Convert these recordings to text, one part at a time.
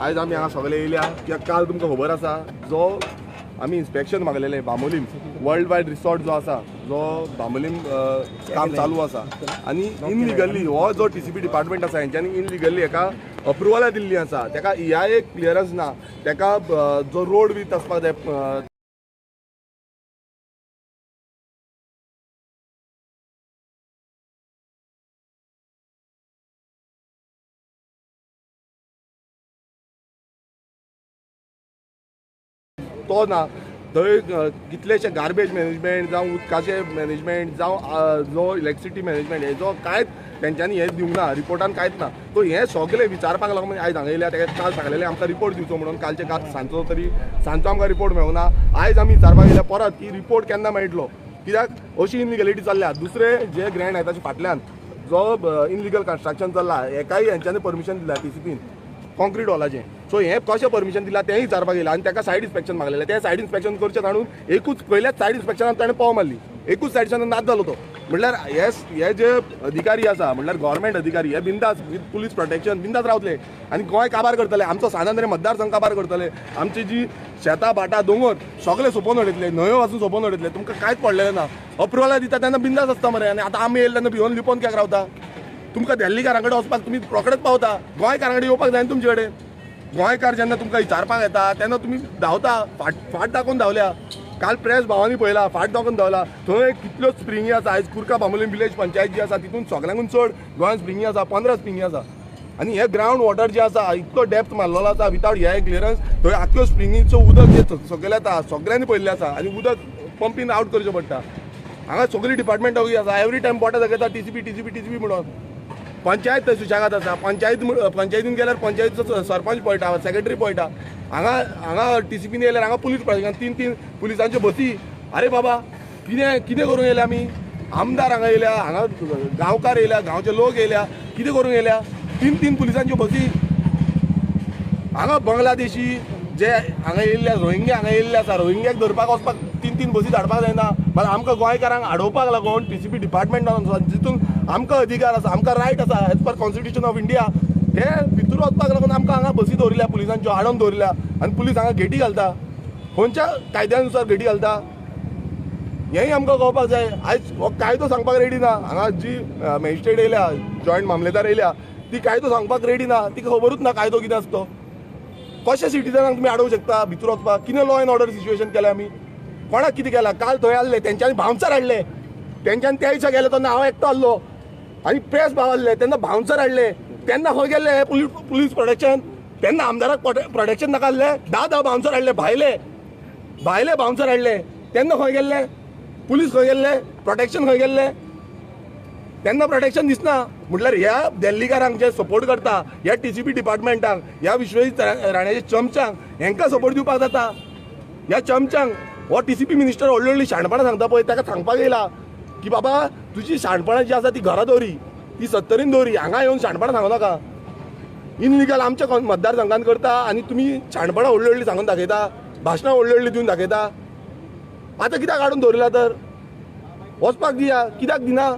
आयज आमी हांगा सगळे येयल्या कित्याक काल तुमकां खबर आसा जो आमी इन्स्पेक्शन मागलेलें बांबोलीम वर्ल्ड वायड रिसॉर्ट जो आसा जो बांबोलीम काम चालू आसा आनी इनलिगली हो जो TCP डिपार्टमेंट आसा हेंच्यांनी इनलिगली हेका अप्रुवलां दिल्लीं आसा तेका EIA क्लियरन्स ना तेका जो रोड बीत आसपाक जाय तो ना थंय कितलेशे गार्बेज मॅनेजमेंट जावं उदकाचें मॅनेजमेंट जावं जो इलेक्ट्रिसिटी मॅनेजमेंट हेजो कांयच तेंच्यांनी हें दिवंक ना रिपोर्टान कांयच ना तो हें सगळें विचारपाक लागून आयज हांगा येयल्या तेका काल सांगलेलें आमकां रिपोर्ट दिवचो म्हणून कालचे काल सांजचो तरी सांजचो आमकां रिपोर्ट मेळूना आयज आमी विचारपाक येयल्या परत की रिपोर्ट केन्ना मेळटलो कित्याक अशी इनलिगलिटी चल्ल्या दुसरे जे ग्रँड आहा ताचे फाटल्यान जो इनलिगल कन्स्ट्रक्शन चल्ला हेकाय हेंच्यांनी परमिशन दिला TCPन कॉन्क्रीट वॉलाचें सो हें कशें परमिशन दिलां तेंय विचारपाक येयलां आनी ताका सायड इन्स्पेक्शन मागलेलें तें सायड इन्स्पेक्शन करचें ताणून एकूच पयल्याच सायड इन्स्पेक्शनान ताणें पाव मारली एकूच सायडीच्यान नाद जालो तो म्हणल्यार हे जे अधिकारी आसा म्हणल्यार गव्हर्मेंट अधिकारी हे बिंदास विथ पुलीस प्रोटेक्शन बिंदास रावतले आनी गोंय काबार करतले आमचो सानंद्रे मतदारसंघ काबार करतले आमची जी शेतां भाटां दोंगर सगळे सोंपोवन उडयतले न्हंयो वाचून सोंपोवन उडयतले तुमकां कांयच पडलेलें ना अप्रुवलां दिता तेन्ना बिंदास आसता मरे आनी आतां आमी येयले तेन्ना भिवून लिपोवन कित्याक रावता तुमकां दिल्लीकारां कडेन वचपाक तुमी रोखडेच पावता गोंयकारां कडेन येवपाक जाय तुमचे कडेन गोंयकार जेन्ना तुमकां विचारपाक येता तेन्ना तुमी धांवता फाट दाखोवन धांवल्या काल प्रेस भावांनी पळयला फाट दाखोवन धांवला थंय कितल्यो स्प्रिंगी आसा आयज कुर्का बांबोलीम विलेज पंचायत जी आसा तितून सगळ्यांकून चड गोंयांत स्प्रिंगी आसा 15 स्प्रिंगी आसा आनी हे ग्रावंड वॉटर जे आसा इतलो डेप्थ मारलेलो आसा विथावट हे क्लियरन्स थंय आख्यो स्प्रिंगीचो उदक जे सकयल येता सगळ्यांनी पळयल्लें आसा आनी उदक पंपीन आवट करचें पडटा हांगा सगळीं डिपार्टमेंटां आसा एवरी टायम पोटां दाखयता TCP म्हणून पंचायत थंय सुशेगाद आसा पंचायतीन गेल्यार पंचायतीचो सरपंच पळयटा सेक्रेटरी पळयटा हांगा TCPन येयल्यार हांगा पुलीस प्रोटेक्शन तीन पुलिसांच्यो बसी अरे बाबा कितें करूंक येयल्या आमी आमदार हांगा येयल्या हांगा गांवकार येयल्या गांवचे लोक येयल्या कितें करूंक येयल्या तीन पुलिसांच्यो बसी हांगा बांगलादेशी जे हांगा येयल्ले रोहिंग्या हांगा येयल्ले आसा रोहिंग्याक धरपाक वचपाक तीन बसी धाडपाक जायना मागीर आमकां गोंयकारांक आडोवपाक लागून TCP डिपार्टमेंटान जितून आमकां अधिकार आसा आमकां रायट आसा as per constitution of India हे भितर वचपाक लागून आमकां हांगा बसी दवरल्या पुलिसांच्यो हाडून दवरल्या आनी पुलीस हांगा गेटी घालता खंयच्या कायद्यानुसार गेटी घालता हेंय आमकां कळपाक जाय आयज हो कायदो सांगपाक रेडी ना हांगा जी मॅजिस्ट्रेट येयल्या जॉयंट मामलेदार येयल्या ती कायदो सांगपाक रेडी ना तिका खबरूच ना कायदो कितें आसा तो कशें सिटीजनांक तुमी आडोवंक शकता भितर वचपाक कितें लॉ एंड ऑर्डर सिच्युएशन केलें आमी कोणाक कितें केलां काल थंय आहले तेंच्यांनी बाउन्सर हाडले तेंच्यांनी त्या दिसा गेले तेन्ना हांव एकटो आहलो आनी प्रेस भाव आहले तेन्ना बाउन्सर हाडले तेन्ना खंय गेल्ले पुलीस प्रोटेक्शन तेन्ना आमदाराक प्रोटेक्शन नाका आहलें 10 बाउन्सर हाडले भायले बाउन्सर हाडले तेन्ना खंय गेल्ले पुलीस खंय गेल्ले प्रोटेक्शन खंय गेल्ले तेन्ना प्रोटेक्शन दिसना म्हटल्यार ह्या दिल्लीकारांक जे सपोर्ट करता ह्या TCP डिपार्टमेंटाक ह्या विश्वजीत राण्याच्या चमच्यांक हेंकां सपोर्ट दिवपाक जाता ह्या चमच्यांक हो TCP मिनिस्टर व्हडली शाणपणां सांगता पळय ताका सांगपाक येयला की बाबा तुजी शाणपणां जी आसा ती घरा दवरी ती 70 दवरी हांगा येवन शाणपणां सांगू नाका इनलिगल आमच्या मतदारसंघान करता आनी तुमी शाणपणां व्हडली सांगून दाखयता भाशणां व्हडली दिवन दाखयता आतां कित्याक हाडून दवरला तर वचपाक दिया कित्याक दिना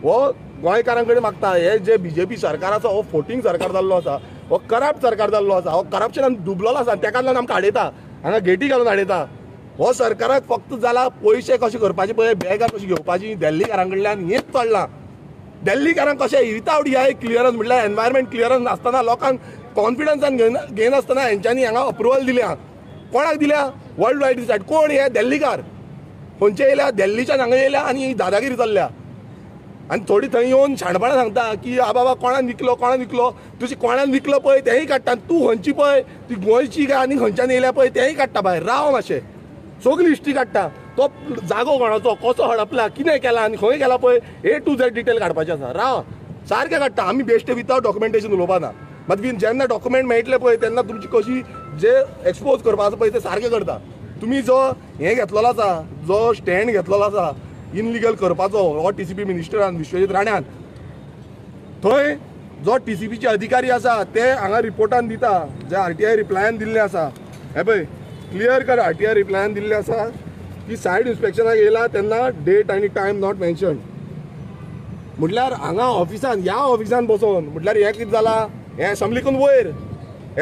हो गोंयकारां कडेन मागता हे जे BJP सरकार आसा हो फोटींग सरकार जाल्लो आसा हो करप्ट सरकार जाल्लो आसा हो करप्शनान डुबलेलो आसा तेका लागून आमकां हाडयता हांगा गेटी घालून हाडयता हो सरकाराक फक्त जाला पयशे कशे करपाचे पळय बॅगां कशी घेवपाची दिल्लीकारां कडल्यान हेच चडलां दिल्लीकारांक कशें विथावट ह्या क्लियरन्स म्हटल्यार एनवायरमेंट क्लियरन्स नासतना लोकांक कॉन्फिडन्सान घेनासतना हेंच्यांनी हांगा अप्रुवल दिल्या कोणाक दिल्या वर्ल्ड वायड रिसॉर्ट कोण हे दिल्लीकार खंयचे येयल्या दिल्लीच्यान हांगा येयल्या आनी दादागिरी चल्ल्या आनी थोडी थंय येवन शाणपणां सांगता की बाबा कोणान विकलो तुजी कोणान विकलो पळय तेंय काडटा तूं खंयची पळय ती गोंयची काय आनी खंयच्यान येयल्या पळय तेंय काडटा भायर राव मातशें सगळी हिस्ट्री काडटा तो जागो कोणाचो कसो हडपला कितें केला आनी खंय गेला पळय A to Z डिटेल काडपाचें आसा राव सारकें काडटा आमी बेश्टे विथावट डॉक्युमेंटेशन उलोवपा ना मागीर जेन्ना डॉक्युमेंट मेळटले पळय तेन्ना तुमची कशी जे एक्सपोज करपाचो पळय तें सारकें करता तुमी जो हें घेतलेलो आसा जो स्टँड घेतलेलो आसा इनलिगल करपाचो हो TCP मिनिस्टरान विश्वजीत राण्यान थंय जो TCPचे अधिकारी आसा ते हांगा रिपोर्टान दिता जे RTI रिप्लायान दिल्ले आसा हे पळय क्लियर कर RTI रिप्लायान दिल्ले आसा की सायड इन्स्पेक्शनाक येयला तेन्ना डेट आनी टायम नॉट मेन्शन. म्हटल्यार हांगा ऑफिसान ह्या ऑफिसान बसून म्हटल्यार हें कितें जालां, हें असेंब्लीकून वयर,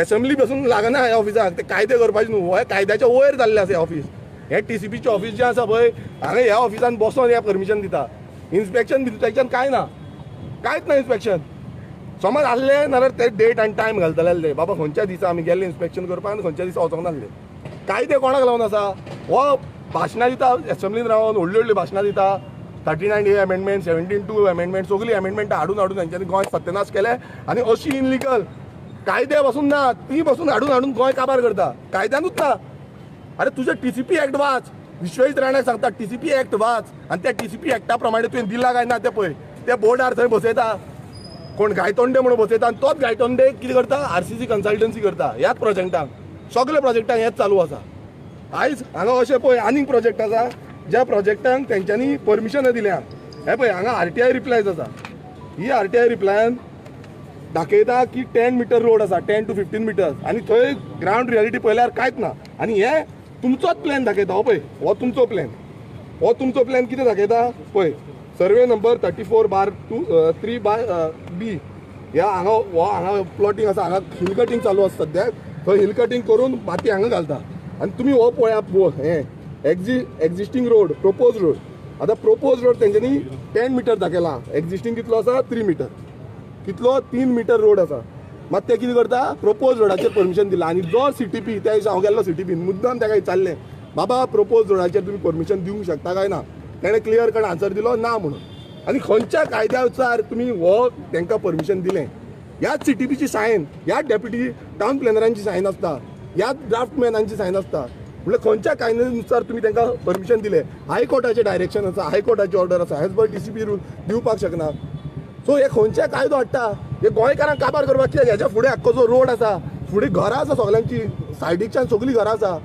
असेंब्ली बसून लागना ह्या ऑफिसाक, ते कायदे करपाचे न्हू, हे कायद्याच्या वयर जाल्लें आसा हें ऑफिस. हें TCPचें ऑफिस जें आसा पळय, हांगा ह्या ऑफिसान बसून हें परमिशन दिता. इन्स्पेक्शन कांय ना, कांयच ना इन्स्पेक्शन. समज आसलें नाल्यार ते डेट आनी टायम घालतले बाबा खंयच्या दिसा आमी गेल्ले इन्स्पेक्शन करपाक आनी खंयच्या दिसा वचोंक नासले. कायदे कोणाक लागून आसा? हो भाशणां दिता असेंब्लीन रावन, व्हडली भाशणां दिता. 39A अमेंडमेंट, 17(2) अमेंडमेंट, सगळी अमेंडमेंटां हाडून तेंच्यांनी गोंय सत्यानाश केले. आनी अशी इनलिगल कायदे बसून ना, ती बसून हाडून गोंय काबार करता. कायद्यानूच ना. अरे तुझे TCP ऍक्ट वाच, विश्वजीत राणाक सांगता TCP ऍक्ट वाच, आनी त्या TCP ऍक्टा प्रमाणे तुवें दिला काय ना ते पळय. ते बोर्डार थंय बसयता, कोण गायतोंडे म्हणून बसयता, आनी तोच गायतोंडे कितें करता, RCC कन्सल्टन्सी करता ह्याच प्रोजेक्टाक. सगळे प्रोजेक्टाक हेच चालू आसा. आयज हांगा अशें पळय आनीक प्रोजेक्ट आसा ज्या प्रोजेक्टांक तेंच्यांनी परमिशन दिल्या. हे पळय हांगा RTI रिप्लायज आसा. ही RTI रिप्लायन दाखयता की 10 मीटर रोड आसा, 10 to 15 मिटर्स, आनी थंय ग्रावंड रियलिटी पळयल्यार कांयच ना. आनी हे तुमचोच प्लॅन दाखयता. हो पळय, हो तुमचो प्लॅन कितें दाखयता पळय, सर्वे नंबर 34/3/B. ह्या हांगा प्लॉटिंग आसा, हांगा हिल कटींग चालू आसा सद्याक. थंय हिल कटींग करून माती हांगा घालता. आनी तुमी हो पळया हें एक्झिस्टींग रोड, प्रोपोज रोड. आतां प्रोपोज रोड तेंच्यांनी 10 मीटर दाखयला. एक्झिस्टींग कितलो आसा? 3 मीटर. कितलो? 3 मीटर रोड आसा. मात ते कितें करता, प्रोपोज रोडाचेर परमिशन दिला. आनी जो CTP, त्या दिसा हांव गेल्लो CTP, मुद्दाम ताका विचारलें बाबा प्रोपोज रोडाचेर तुमी परमिशन दिवंक शकता काय ना. तेणें क्लियर कट आन्सर दिलो ना म्हणून. आनी खंयच्या कायद्यानुसार तुमी हो तांकां परमिशन दिलें? ह्याच CTPची सायन, ह्याच डेप्युटी टावन प्लॅनरांची सायन आसता, ह्याच ड्राफ्टमॅनांची सायन आसता. म्हणजे खंयच्या कायद्यानुसार तुमी तांकां परमिशन दिलें? हायकोर्टाचें डायरेक्शन आसा, हायकोर्टाची ऑर्डर आसा, एज पर TCP रूल दिवपाक शकना. सो हे खंयचे कायदो हाडटा? हे गोंयकारांक काबार करपाक कित्याक? हेच्या फुडें आख्खो जो रोड आसा, फुडें घरां आसा सगल्यांची, सायडीच्यान सगळीं घरां आसा,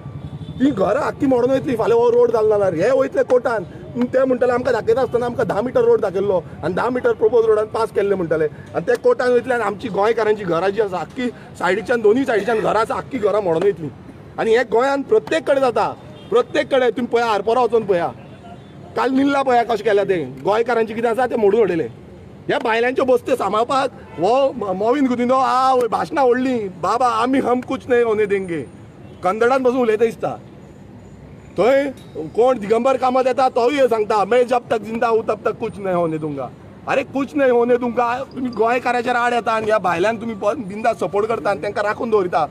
ती घरां आख्खी मोडून वयतली फाल्यां हो रोड जालो जाल्यार. हे वयतले कोर्टान. ते म्हणटले आमकां दाखयता आसतना आमकां 10 मीटर रोड दाखयल्लो आनी 10 मीटर प्रोपोज रोडान पास केल्ले म्हणटले. आनी ते कोर्टान वयतले आनी आमची गोंयकारांची घरां जी आसा आख्खी सायडीच्यान, दोनूय सायडीच्यान घरां आसा, आख्खी घरां मोडून वयतली. आनी हे गोंयान प्रत्येक कडेन जाता. प्रत्येक कडेन तुम्ही पळया, आरपोरा वचून पळया, काल निल्ला पळया कशें केल्या ते. गोंयकारांची कितें आसा ते मोडून उडयले. ह्या बायलांच्यो बसत्यो सांबाळपाक हो मोविन गुदिनो आवय भाशणां व्हडली, बाबा आमी हम कुछ नहीं होने देंगे, कन्नडान बसून उलयता दिसता. थंय कोण दिगंबर कामत येता तोय सांगता मैं जब तक जिंदा हूं तब तक कुछ नहीं होने दूंगा. अरे कुछ नहीं होने दूंगा, तुम्ही गोंयकारांचेर आड येता आनी ह्या बायलांक तुमी बिंदा सपोर्ट करता आनी तांकां राखून दवरिता.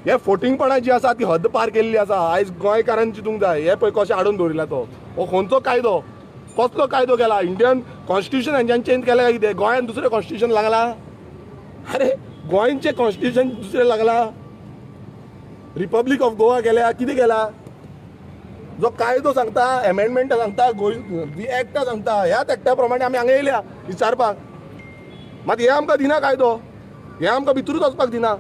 हे फोटिंगपणां जी आसा ती हद्द पार केल्ली आसा. आयज गोंयकारांनी चिंतूंक जाय हे पळय कशें हाडून दवरिला तो. हो खंयचो कायदो, कसलो कायदो केला? इंडियन कॉन्स्टिट्यूशन हेंच्यानी चेंज केला काय कितें? गोंयान दुसरें कॉन्स्टिट्यूशन लागला? अरे गोंयचें कॉन्स्टिट्यूशन दुसरें लागला? रिपब्लीक ऑफ गोवा केल्या, कितें केला? जो कायदो सांगता, अमेंडमेंट सांगता, एक्ट सांगता, ह्याच एक्टा प्रमाणे आमी हांगा येयल्या विचारपाक. मात हे आमकां दिना कायदो, हे आमकां भितरूच वचपाक दिना.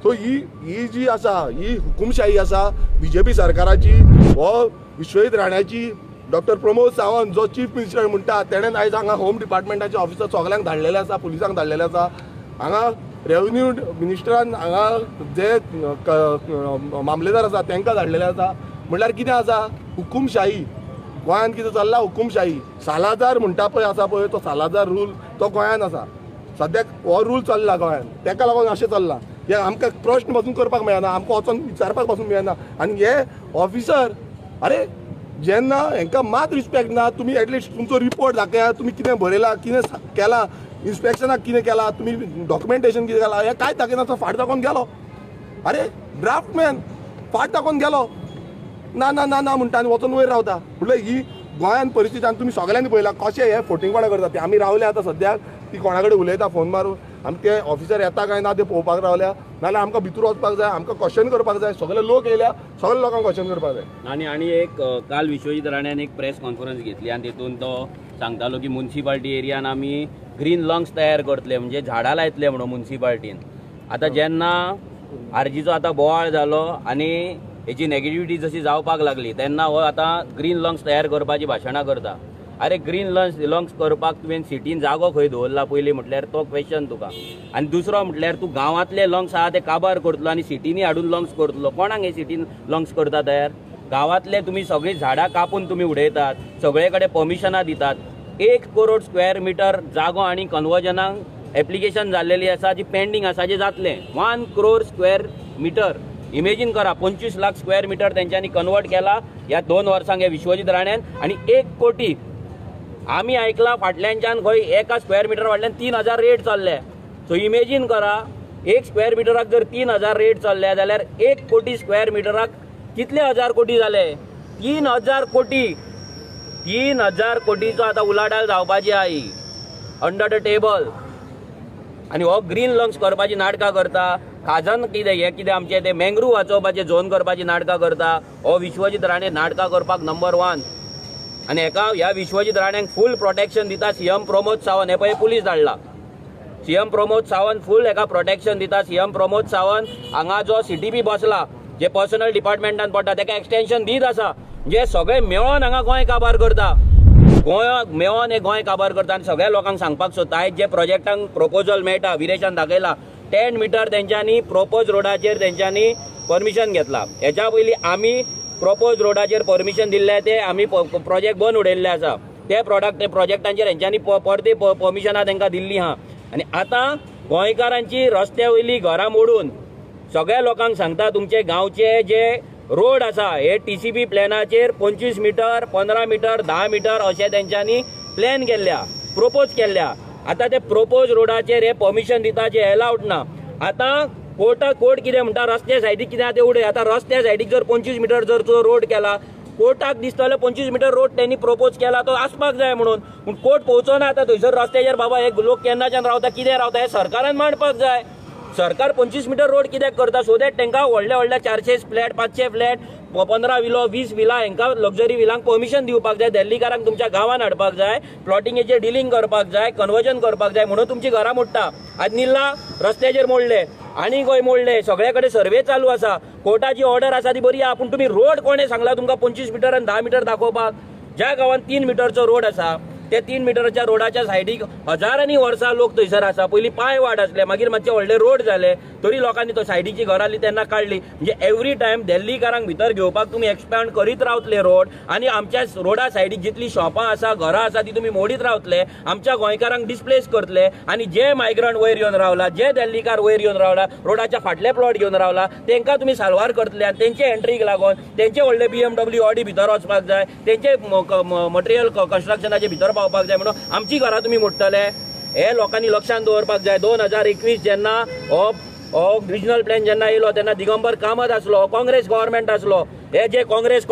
सो ही जी आसा ही हुकुमशाही आसा BJP सरकाराची. हो विश्वजीत राणाची, डॉक्टर प्रमोद सावंत जो चीफ मिनिस्टर म्हणटा तेणेन आयज हांगा होम डिपार्टमेंटाचे ऑफिसर सगल्यांक धाडलेले आसा, पुलिसांक धाडलेले आसा. हांगा रेव्हेन्यू मिनिस्टरान हांगा जे मामलेदार आसा तांकां धाडलेले आसा. म्हटल्यार कितें आसा? हुकुमशाही. गोंयान कितें चल्ला? हुकुमशाही. सालाजार म्हणटा पळय आसा पळय, तो सालाजार रूल तो गोंयान आसा. सद्याक हो रूल चल्ला गोंयान, ताका लागून अशें चल्ला. हे आमकां प्रश्न पासून करपाक मेळना, आमकां वचोन विचारपाक पासून मेळना. आनी हे ऑफिसर, अरे जेन्ना हांकां मात रिस्पेक्ट ना, तुमी एटलिस्ट तुमचो रिपोर्ट दाखया, तुमी कितें बरयला, कितें केला, इन्स्पेक्शनाक कितें केला, तुमी डॉक्युमेंटेशन कितें केलां, हें कांयच दाखयना. फाट दाखोवन गेलो. अरे ड्राफ्टमॅन फाट दाखोवन गेलो, ना ना ना ना म्हणटा आनी वचून वयर रावता. म्हणल्यार ही गोंयान परिस्थिती. आनी तुमी सगळ्यांनी पळयलां कशें हे फोटिंगपणां करता ते. आमी रावले आतां सद्याक, ती कोणा कडेन उलयता फोन मारून, आमी ते ऑफिसर येता काय ना ते पळोवपाक रावल्या. नाल्यार आमकां भितर वचपाक जाय, आमकां क्वेश्चन करपाक जाय. सगळे लोक येयल्या, सगळ्या लोकांक क्वेश्चन करपाक जाय. आणि एक काल विश्वजीत राण्यान एक प्रेस कॉन्फरन्स घेतली आनी तितून तो सांगतालो की म्युनिसिपालिटी एरियान आमी ग्रीन लंग्स तयार करतले, म्हणजे झाडां लायतले म्हणून म्युनिसिपालिटीन. आतां जेन्ना आरजीचो आतां बोवाळ जालो आनी हेची नेगेटिव्हिटी जशी जावपाक लागली तेन्ना हो आतां ग्रीन लंग्स तयार करपाची भाशणां करता. अरे ग्रीन लंग्स करपाक तुवें सिटीन जागो खंय दवरला पयलीं म्हटल्यार तो क्वेश्चन तुका. आनी दुसरो म्हटल्यार तूं गांवांतले लंग्स आहा ते काबार करतलो आनी सिटीनी हाडून लंग्स करतलो. कोणाक हे सिटीन लंग्स करता तयार? गावातले तुम्ही सगळी झाडां कापून तुम्ही उडयतात, सगळे कडेन परमिशनां दितात. 1 करोड स्क्वेअर मिटर जागो आणि कन्वर्जनाक एप्लिकेशन जाल्लेली आसा, जी पेंडींग आसा, जे जातले 1 करोड स्क्वेअर मिटर. इमेजीन करा, 25 लाख स्क्वेअर मिटर तेंच्यांनी कन्वर्ट केला ह्या 2 वर्सांक ह्या विश्वजीत राण्यान. आणि 1 कोटी आमी आयकला फाटल्यानच्यान खंय 1 स्क्वेअर मिटर फाटल्यान 3000 रेट चल्ले. सो इमेजीन करा, 1 स्क्वेअर मिटराक जर 3000 रेट चल्ले जाल्यार 1 कोटी स्क्वेअर मिटराक कितले हजार कोटी जाले? 3000 कोटी. 3000 कोटीचो आतां उलाढाल जावपाची आई अंडर द टेबल. आनी हो ग्रीन लंग्स करपाची नाटकां करता. खाजन कितें हे कितें आमचे ते मेंग्रू वाचोवपाचे झोन करपाची नाटकां करता. हो विश्वजीत राणे नाटकां करपाक नंबर 1. आनी हेका ह्या विश्वजीत राण्यांक फूल प्रोटेक्शन दिता सीएम प्रमोद सावंत. हे पळय पुलीस धाडला. सीएम प्रमोद सावंत फूल हेका प्रोटेक्शन दिता. सीएम प्रमोद सावंत हांगा जो CTP बसला, जे पर्सनल डिपार्टमेंटान पडटा, तेका एक्सटेन्शन दीत आसा. जे सगळे मेळोन हांगा गोंय काबार करता. गोंय मेळोन हे गोंय काबार करता. आनी सगळ्या लोकांक सांगपाक सोदता, आयज जे प्रोजेक्टांक प्रपोजल मेळटा, विरेशान दाखयला 10 मिटर तेंच्यांनी प्रोपोज रोडाचेर तेंच्यांनी परमिशन घेतला. हेच्या पयलीं आमी प्रोपोज रोडाचेर परमिशन दिल्ले ते आमी प्रोजेक्ट बंद उडयल्ले आसा. ते प्रोजेक्टांचेर हेंच्यांनी परते परमिशनां तेंकां दिल्ली आहा. आनी आतां गोंयकारांची रस्त्या वयली घरां मोडून सगळ्या लोकांक सांगता, तुमचे गांवचे जे रोड आसा हे TCP प्लॅनाचेर 25 मिटर, 15 मिटर, 10 मिटर अशें तेंच्यांनी प्लॅन केल्ल्या, प्रोपोज केल्ल्या. आतां ते प्रोपोज रोडाचेर हे परमिशन दिता जे अलाउड ना. आतां कोर्ट कितें म्हणटा, रस्त्या सायडीक कितें आहा तें उडय. आतां रस्त्या सायडीक जर 25 मिटर जर तो रोड केला, कोर्टाक दिसतले 25 मिटर रोड त्यांनी प्रोपोज केला तो आसपाक जाय म्हणून. पूण कोर्ट पोवचोना. आतां थंयसर रस्त्याचेर बाबा हे लोक केन्नाच्यान रावता, कितें रावता, हे सरकारान मांडपाक जाय. सरकार 25 मिटर रोड कित्याक करता? सो दॅट तांकां व्हडल्या 400 फ्लॅट, 500 फ्लॅट, 15 विलो, 20 विला हांकां लक्झरी विलांक परमिशन दिवपाक जाय. दिल्लीकारांक तुमच्या गांवांत हाडपाक जाय, प्लॉटिंगेचेर डिलिंग करपाक जाय, कन्वर्जन करपाक जाय, म्हणून तुमची घरां मोडटा. आज निल्ला रस्त्याचेर मोडले, आनी खंय मोडले, सगळे कडेन सर्वे चालू आसा. कोर्टाची ऑर्डर आसा ती बरी आहा, पूण तुमी रोड कोणें सांगला तुमकां 25 मिटर आनी 10 मिटर दाखोवपाक? ज्या गांवांत 3 मिटरचो रोड आसा, त्या 3 मिटरच्या रोडाच्या सायडीक हजारांनी वर्सां लोक थंयसर आसा. पयलीं पांय वाड आसले, मागीर मातशे व्हडले रोड जाले, तरी लोकांनी तो सायडीची घरां आसली तेन्ना काडली. म्हणजे एवरी टायम दिल्लीकारांक भितर घेवपाक तुमी एक्सपॅन्ड करीत रावतले रोड, आनी आमच्या रोडा सायडीक जितली शॉपां आसा, घरां आसा, ती तुमी मोडीत रावतले, आमच्या गोंयकारांक डिस्प्लेस करतले. आनी जे मायग्रंट वयर येवन रावला, जे दिल्लीकार वयर येवन रावला, रोडाच्या फाटले प्लॉट घेवन रावला, तांकां तुमी साल्वार करतले. आनी तेंचे एंट्रीक लागून तेंचे व्हडले BMW, ऑडी भितर वचपाक जाय, तेंचे मटेरियल कन्स्ट्रक्शनाचे भितर पावपाक जाय, म्हणून आमची घरां तुमी मोडटले. हे लोकांनी लक्षांत दवरपाक जाय. 2021 जेन्ना हो रिजनल प्लॅन जेन्ना येयलो तेन्ना दिगंबर कामत आसलो, काँग्रेस गव्हर्मेंट आसलो. हे जे काँग्रेस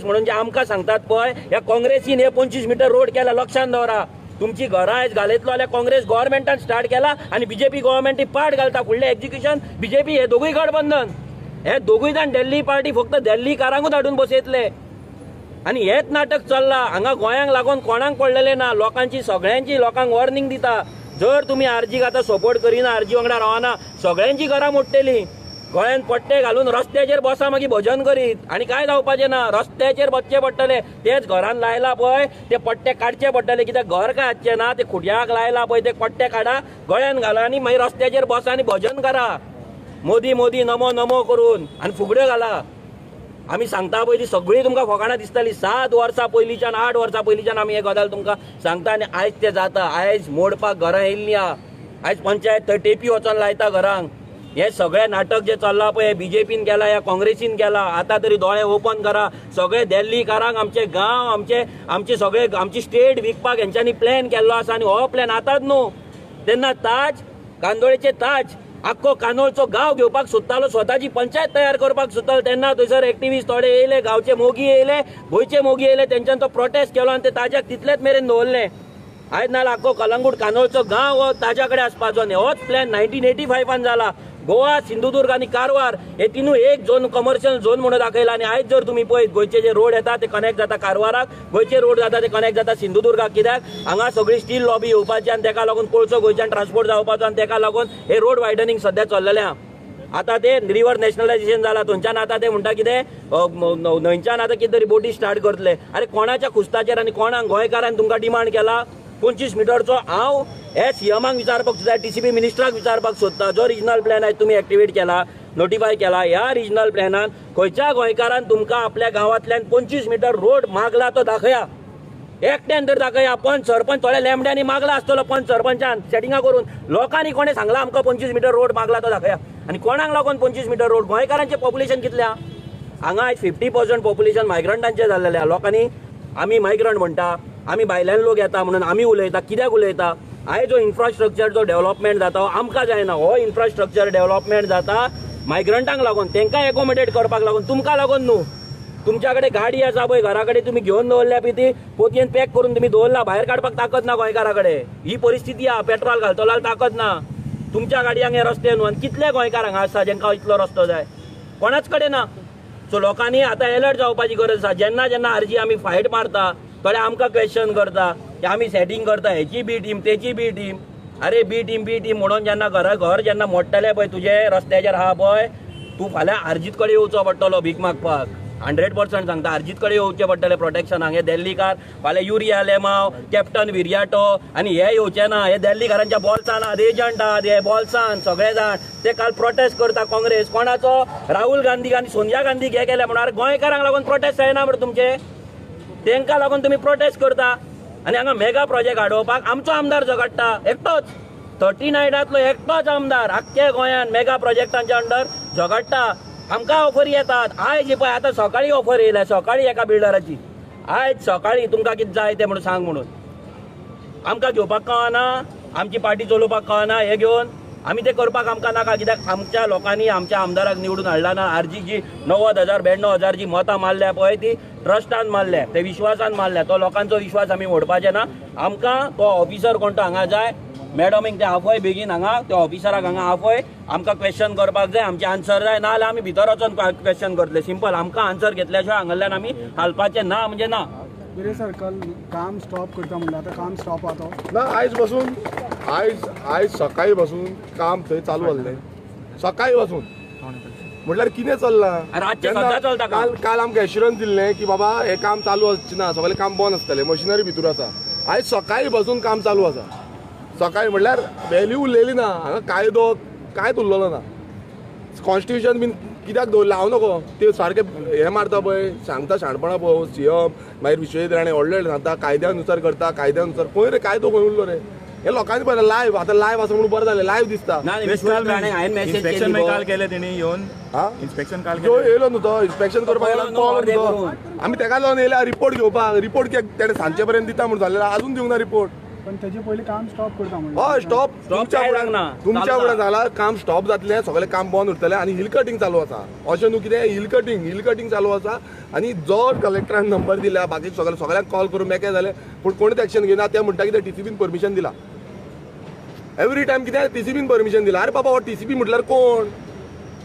म्हणून जे आमकां सांगतात पळय, ह्या काँग्रेसीन हे 25 मिटर रोड केला. लक्षांत दवरा, तुमची घरां आयज घालयतलो जाल्यार काँग्रेस गव्हर्मेंटान स्टार्ट केला आनी BJP गव्हर्मेंट पाड घालता. फुडलें एक्झिक्युशन BJP, हे दोगूय गठबंधन. हे दोगूय जाण दिल्ली पार्टी फक्त दिल्लीकारांकूच हाडून बसयतले. आनी हेच नाटक चल्ला हांगा गोंयांक लागून. कोणाक पडलेले ना, लोकांची सगळ्यांची लोकांक वॉर्निंग दिता. जर तुमी आरजीक आतां सपोर्ट करिना, आरजी वांगडा रावना, सगळ्यांची घरां मोडटली. गोंयांत पट्टे घालून रस्त्याचेर बसा, मागीर भजन करीत, आनी काय जावपाचें ना. रस्त्याचेर बसचे पडटले. तेच घरान लायला पळय ते पट्टे काडचे पडटले, कित्याक घर काय हाडचें ना. ते खुट्याक लायला पळय ते पट्टे काडा, गळ्यान घाला, आनी मागीर रस्त्याचेर बसा आनी भजन करा. मोदी मोदी नमो नमो करून आनी फुगड्यो घाला. आमी सांगता पळय ती सगळी तुमकां फकाणां दिसतली. 7 वर्सां पयलींच्यान, 8 वर्सां पयलींच्यान आमी हे गजाल तुमकां सांगता. आनी आयज ते जाता. आयज मोडपाक घरां येयल्लीं आहा. आयज पंचायत थंय टेपी वचोन लायता घरांक. हे सगळे नाटक जे चल्ला पळय, BJPन केला, ह्या काँग्रेसीन केला. आतां तरी दोळे ओपन करा. सगळे दिल्लीकारांक आमचे गांव, आमचे सगळे आमची स्टेट विकपाक हेंच्यांनी प्लॅन केल्लो आसा. आनी हो प्लॅन आतांच न्हू, तेन्ना ताज, कांदोळेचे ताज आख्खो कांदोळचो गांव घेवपाक सोदतालो, स्वताची पंचायत तयार करपाक सोदतालो. तेन्ना थंयसर एक्टिव्हिस्ट थोडे येयले, गांवचे मोगी येयले, गोंयचे मोगी येयले, तेंच्यान तो प्रोटेस्ट केलो आनी ते ताज्याक तितलेच मेरेन दवरले. आयज नाल्यार आख्खो कलंगूट कांदोळचो गांव हो ताज्या कडेन आसपाचो. आनी होच प्लॅन 1985 जाला. गोवा, सिंधुदुर्ग आनी कारवार हे तिनूय एक झोन, कमर्शियल झोन म्हणून दाखयला. आनी आयज जर तुमी पळयत, गोंयचे जे रोड येता ते कनेक्ट जाता कारवाराक, गोंयचे रोड जाता ते कनेक्ट जाता सिंधुदुर्गाक. कित्याक हांगा सगळी स्टील लॉबी येवपाची आनी ताका लागून कोळसो गोंयच्यान ट्रान्सपोर्ट जावपाचो, आनी ताका लागून हे रोड वायडनिंग सध्या चल्लेलें आहा. आतां ते रिवर नॅशनलायझेशन जालां, थंयच्यान आतां ते म्हणटा कितें न्हंयच्यान आतां कितें तरी बोटी स्टार्ट करतले. अरे कोणाच्या खुस्ताचेर आनी कोणाक गोंयकारान तुमकां डिमांड केला 25 मिटरचो? हांव हे सीएमाक विचारपाक सोदता, TCP मिनिस्टराक विचारपाक सोदता. जो रिजनल प्लॅन आयज तुमी एक्टिवेट केला, नोटिफाय केला. ह्या रिजनल प्लॅनान खंयच्या गोंयकारान तुमकां आपल्या गांवांतल्यान 25 मीटर रोड मागला तो दाखया. एकट्यान तर दाखया. पंच सरपंच थोड्या लेमड्यांनी मागला आसतलो, पंच सरपंचान सेटिंगा करून. लोकांनी कोणी सांगला आमकां 25 मीटर रोड मागला तो दाखया. आनी कोणाक लागून 25 मीटर रोड? गोंयकारांचें पॉप्युलेशन कितलें हा? हांगा आयज 50% पॉप्युलेशन मायग्रंटांचें जाल्लेलें हा. लोकांनी आमी मायग्रंट म्हणटा, आमी भायल्यान लोक येता म्हणून आमी उलयता. कित्याक उलयता? आयज जो इन्फ्रास्ट्रक्चर जो डेव्हलपमेंट जाता हो आमकां जायना. हो इन्फ्रास्ट्रक्चर डेव्हलपमेंट जाता मायग्रंटांक लागून, तांकां एकोमोडेट करपाक लागून, तुमकां लागून न्हू. तुमच्या कडेन गाडी आसा पळय, घरा कडेन तुमी घेवन दवरल्या पळय, ती पोतयेन पॅक करून तुमी दवरला, भायर काडपाक ताकद ना गोंयकारा कडेन. ही परिस्थिती आहा. पेट्रोल घालतलो जाल्यार ताकद ना. तुमच्या गाडयांक हे रस्ते न्हू. आनी कितले गोंयकार हांगा आसा जेंकां इतलो रस्तो जाय? कोणाच कडेन ना. सो लोकांनी आतां अलर्ट जावपाची गरज आसा. जेन्ना जेन्ना आरजी आमी फायट मारता थोडे आमकां क्वेश्चन करता की आमी सेटिंग करता हेची बी टीम तेची बी टीम. अरे बी टीम म्हणून जेन्ना घर जेन्ना मोडटलें पळय तुजे रस्त्याचेर आहा पळय, तूं फाल्यां आरजीत कडेन येवचो पडटलो भीक मागपाक. 100% सांगता, आरजीत कडेन येवचें पडटलें प्रोटेक्शनाक. हे दिल्लीकार फाल्यां युरिया लेमाव, कॅप्टन विरियाटो आनी हे येवचे ना. हे दिल्लीकारांच्या बॉल्सान आहात, एजंट आहात, हे बॉल्सान सगळे जाण. ते काल प्रोटेस्ट करता काँग्रेस. कोणाचो? राहुल गांधी आनी सोनिया गांधी हे केले म्हणून. गोंयकारांक लागून प्रोटेस्ट जायना मरे तुमचे? तांकां लागून तुमी प्रोटेस्ट करता. आनी हांगा मेगा प्रोजेक्ट हाडोवपाक आमचो आमदार झगडटा एकटोच. 39 एकटोच आमदार आख्ख्या गोंयान मेगा प्रोजेक्टांच्या अंडर झगडटा. आमकां ऑफरी येतात. आयज पळय आतां सकाळी ऑफर येयल्या, सकाळी एका बिल्डराची. आयज सकाळी तुमकां कितें जाय तें म्हणून सांग म्हणून. आमकां घेवपाक कळना, आमची पार्टी चलोवपाक कळना. हे घेवन आमी ते करपाक आमकां नाका. कित्याक आमच्या लोकांनी आमच्या आमदाराक निवडून हाडला ना. आरजीची 90,000 92,000 जी मतां मारल्या पळय ती ट्रस्टान मारल्या, ते विश्वासान मारल्या. तो लोकांचो विश्वास आमी मोडपाचे ना. आमकां तो ऑफिसर कोण तो हांगा जाय. मॅडमीक ते आफय बेगीन हांगा त्या ऑफिसराक हांगा आफय. आमकां क्वेश्चन करपाक जाय, आमचे आन्सर जाय. ना जाल्यार आमी भितर वचून क्वेश्चन करतले. सिंपल. आमकां आन्सर घेतल्या शिवाय हांगाल्यान आमी हालपाचे ना म्हणजे ना. बिरे सर कल काम स्टॉप करता म्हणलं, आता काम स्टॉप आता ना. आयज सकाळी बसून काम थंय चालू जाल्लें. सकाळी बसून म्हटल्यार कितें चल्लां? रातचें सद्दां चलता काम. काल आमकां एश्युरन्स दिल्लें की बाबा हे काम चालू आसचें ना, सगळें काम बंद आसतलें, मशिनरी भितूर आसा. आयज सकाळी बसून काम चालू आसा. सकाळी म्हटल्यार व्हॅल्यू उरलेली ना. हांगा कायदो कांयच उरलेलो ना. कॉन्स्टिट्युशन बीन कित्याक दवरलें हांव नको. ते सारके हे मारता पळय, सांगता शाणपणां पळय. सीएम मागीर विश्वजीत राणे व्हडले सांगता कायद्यानुसार करता, कायद्यानुसार. खंय रे कायदो खंय उरलो रे? हे लोकांनी पळयलें लायव्ह. आतां लायव्ह आसा म्हणून बरें जालें, लायव्ह दिसता. हांवें मेसेज इन्स्पेक्शन केली काल केले तेणी येवन. इन्स्पेक्शन काल जो येयलो न्हू तो इन्स्पेक्शन करपाक येयलो न्हू. आमी ताका लागून येयल्या रिपोर्ट घेवपाक. रिपोर्ट तेणें सांजचे पर्यंत दिता म्हणून जालें, अजून दिवंक ना रिपोर्ट. पण त्याचे पहिले काम स्टॉप करता म्हणलं. हय स्टॉप. तुमच्या फुड्यान जाला काम स्टॉप जातलें, सगळें काम बंद उरतलें. आनी हिल कटींग चालू आसा. अशें न्हू कितें हिल कटींग चालू आसा. आनी जो कलेक्टरान नंबर दिला बाकी सगळ्यांक कॉल करून मेकळे जाले, पूण कोणीच एक्शन घेना. ते म्हणटा कितें टीसीबीन परमिशन दिला. एवरी टायम कितें टीसीबीन परमिशन दिला. अरे बाबा हो टीसीबी म्हटल्यार कोण?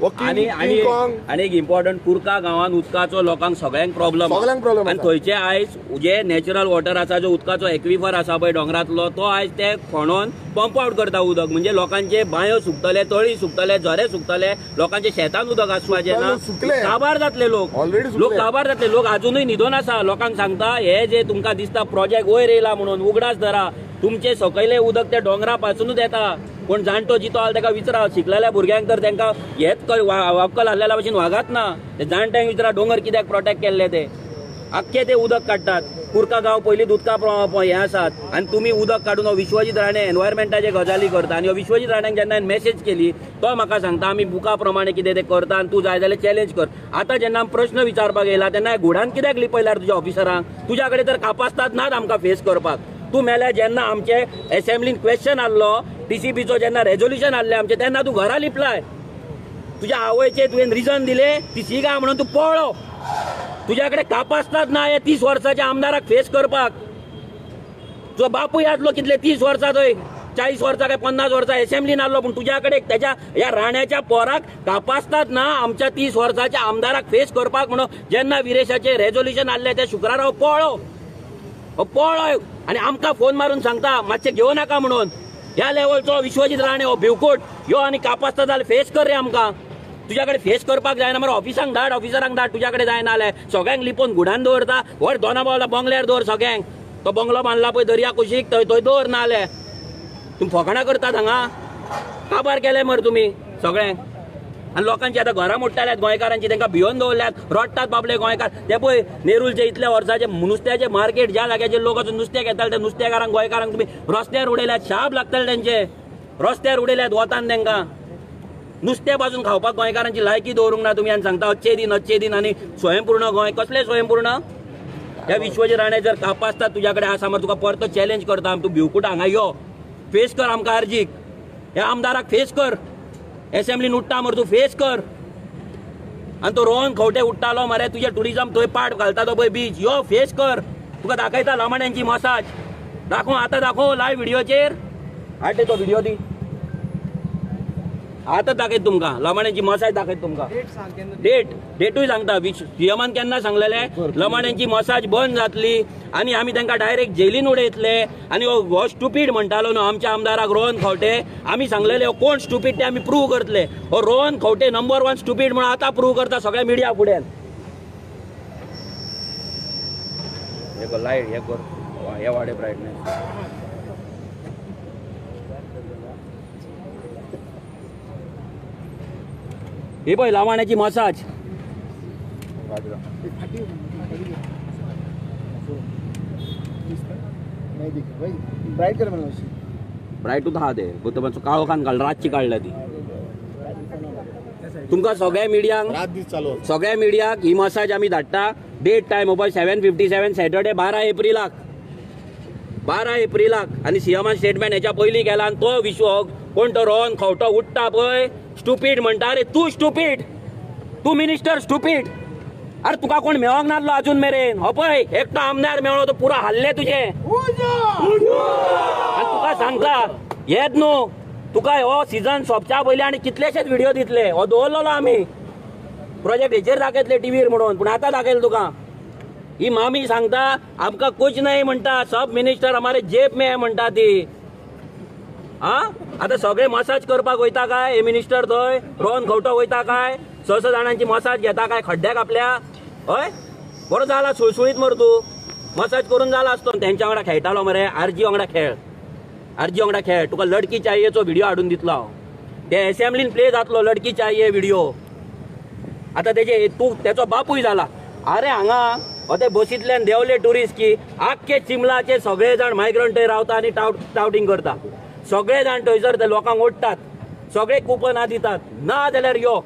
आणि एक इम्पॉर्टंट कुर्का गांवांत उदकाचो लोकांक सगळ्यांक प्रॉब्लेम. आनी थंयचे आयज जे नॅचरल वॉटर आसा, जो उदकाचो एक्विफर आसा पळय डोंगरांतलो, तो आयज ते खणून पंप आउट करता उदक. म्हणजे लोकांचे बांयो सुकतले, तळी सुकतले, झरे सुकतले, लोकांच्या शेतान उदक आसपाचें ना. काबार जातले लोक काबार जातले. लोक अजूनय न्हिदोन आसा. लोकांक सांगता हे जे तुमकां दिसता प्रोजेक्ट वयर येयला म्हणून उगडास धरा. तुमचे सकयले उदक त्या डोंगरा पासूनच येता. कोण जाणटो जितो आला ताका विचारा. शिकलेल्या भुरग्यांक तर तांकां हेच अक्कल आसलेल्या भशेन वागत ना. ते जाणट्यांक विचारा डोंगर कित्याक प्रोटेक्ट केल्ले ते. आख्खे ते उदक काडटात. कुर्का गांव पयलींच उदका हे आसात. आनी तुमी उदक काडून हो विश्वजीत राणे एनवायरमेंटाचे गजाली करता. आनी हो विश्वजीत राण्याक जेन्ना मेसेज केली तो म्हाका सांगता आमी बुका प्रमाणे कितें ते करता आनी तूं जाय जाल्यार चॅलेंज कर. आतां जेन्ना आमी प्रश्न विचारपाक येयला तेन्ना घोडान कित्याक लिपयल्यार तुज्या ऑफिसरांक? तुज्या कडेन तर कापासतात नात आमकां फेस करपाक. तूं मेल्या जेन्ना आमचे असेंब्लीन क्वेश्चन आसलो, टीसीबीचो जेन्ना रेझोल्युशन आसलें आमचें, तेन्ना तूं घरा लिपलाय. तुज्या आवयचे तुवें रिजन दिले ती सिगा म्हणून तूं पळो. तुज्या कडेन कापासतात ना हे 30 वर्साच्या आमदाराक फेस करपाक. तुजो बापूय आसलो कितले 30 वर्सां थंय, 40 वर्सां काय 50 वर्सां असेंब्लीन आसलो, पूण तुज्या कडेन त्याच्या ह्या राण्याच्या पोराक कापासतात ना आमच्या 30 वर्साच्या आमदाराक फेस करपाक म्हणून. जेन्ना विरेशाचे रेझोल्युशन आसले ते शुक्राराव पळो आनी आमकां फोन मारून सांगता मातशें घेवं नाका म्हणून. ह्या लेवलचो विश्वजीत राणे हो भिवकूट ह्यो आनी कापासता जाल्यार फेस कर रे आमकां. तुज्या कडेन फेस करपाक जायना मरे ऑफिसांक धाड, ऑफिसरांक धाड. तुज्या कडेन जायना जाल्यार सगळ्यांक लिपोवन घुडान दवरता. व्हर दोनापावला बंगल्यार दवर सगळ्यांक. तो बंगलो बांदला पळय दर्या कुशीक थंय दवर ना जाल्यार. तुमी फकाणां करतात हांगा. काबार केले मरे तुमी सगळ्यांक. आणि लोकांची आता घरां मोडटाल्यात गोंयकारांची, तांकां भिवन दवरल्यात, रडटात बाबले गोंयकार. ते पळय नेरूलचे इतल्या वर्साचे नुस्त्याचे मार्केट, ज्या जाग्याचेर लोक वचून नुस्तें घेताले त्या नुस्तेकारांक गोंयकारांक तुमी रस्त्यार उडयल्यात. शाप लागताले तेंचे, रस्त्यार उडयल्यात वतान तांकां. नुस्तें पासून खावपाक गोंयकारांची लायकी दवरूंक ना तुमी, आनी सांगता अच्छे दिन आनी स्वयंपूर्ण गोंय. कसले स्वयंपूर्ण? ह्या विश्वजीत राणे जर कापासतात तुज्या कडेन आसा मरे तुका परतो चॅलेंज करता. तूं भिवकुटा हांगा यो, फेस कर आमकां अर्जीक, ह्या आमदाराक फेस कर. एसेंब्लीन उठटा मरे तूं फेस कर. आनी तो रोहन खंवटे उठ्ठालो मरे, तुजे टुरिझम थंय पाट घालता तो पळय बीच, यो फेस कर. तुका दाखयता लमाण्यांची मसाज. दाखव आतां, दाखव लायव्ह व्हिडिओचेर. हाड तो व्हिडिओ दी, आतां दाखयत तुमकां लमाण्यांची मसाज दाखयत तुमकां. डेटूय सांगता. सीएमान केन्ना सांगलेलें लमाण्यांची मसाज बंद जातली आनी आमी तांकां डायरेक्ट जेलीन उडयतले. आनी हो स्टुपीड म्हणटालो न्हू आमच्या आमदाराक रोहन खंवटे. आमी सांगलेले हो कोण स्टुपीड ते आमी प्रूव करतले. हो रोहन खंवटे नंबर 1 स्टुपीड म्हणून आतां प्रूव करता सगळ्या मिडिया फुड्यान. हे कर लायट, हे कर, हे वाडे ब्रायटनेस. हे पळय लमाण्याची मसाज. ब्राईट कर मला अशी. ब्रायटूच आहा ते मातसो काळो कान घाल, रातची काडल्या ती. तुमकां सगळ्या मिडियांक रात दीस चालू सगळ्या मिडियाक ही मसाज आमी धाडटा. डेट टायम मोबायल 7:57 सॅटर्डे 12 एप्रिलाक. 12 एप्रिलाक. आनी सीएमान स्टेटमेंट हेच्या पयलीं केला. आनी तो विश्व कोण तो रोहन खंवटो उठ्ठा पळय स्टुपीड म्हणटा. अरे तू स्टुपीड, तू मिनिस्टर स्टुपीड. अरे तुका कोण मेळोंक नासलो अजून मेरेन. हो पळय एकटो आमदार मेळ्ळो तो पुरो हल्ले तुजे. आनी तुका सांगता येत न्हू, तुका हो सीझन सोंपच्या पयलीं आनी कितलेशेच व्हिडिओ दितले. हो दवरलेलो आमी प्रोजेक्ट हेचेर दाखयतले टीव्हीर म्हणून, पूण आतां दाखयले तुका. ही मामी सांगता आमकां कुछ नाही म्हणटा, सब मिनिस्टर हमारे जेब में है म्हणटा ती. हा आता सगळे मसाज करपाक वयता काय हे मिनिस्टर थंय? रोहन खंवटो वयता काय? 6 जाणांची मसाज घेता काय खड्ड्याक आपल्या? हय बरो जाला सुळसुळीत मर तू मसाज करून जाला असतो. तेंच्या वांगडा खेळटालो मरे, आरजी वांगडा खेळ, आरजी वांगडा खेळ. तुका लडकी चाहियेचो व्हिडिओ हाडून दितलो हांव. ते असेंब्लीन प्ले जातलो लडकी चाहिये व्हिडिओ. आता तेजे तू तेचो बापूय जाला. अरे हांगा हो ते बसींतल्यान देवले टुरिस्ट की आख्खे चिमलाचे सगळे जाण मायग्रंट थंय रावता आनी टावटिंग करता. सगळे जाण थंयसर ते लोकांक ओडटात, सगळे कुपनां दितात. ना जाल्यार यो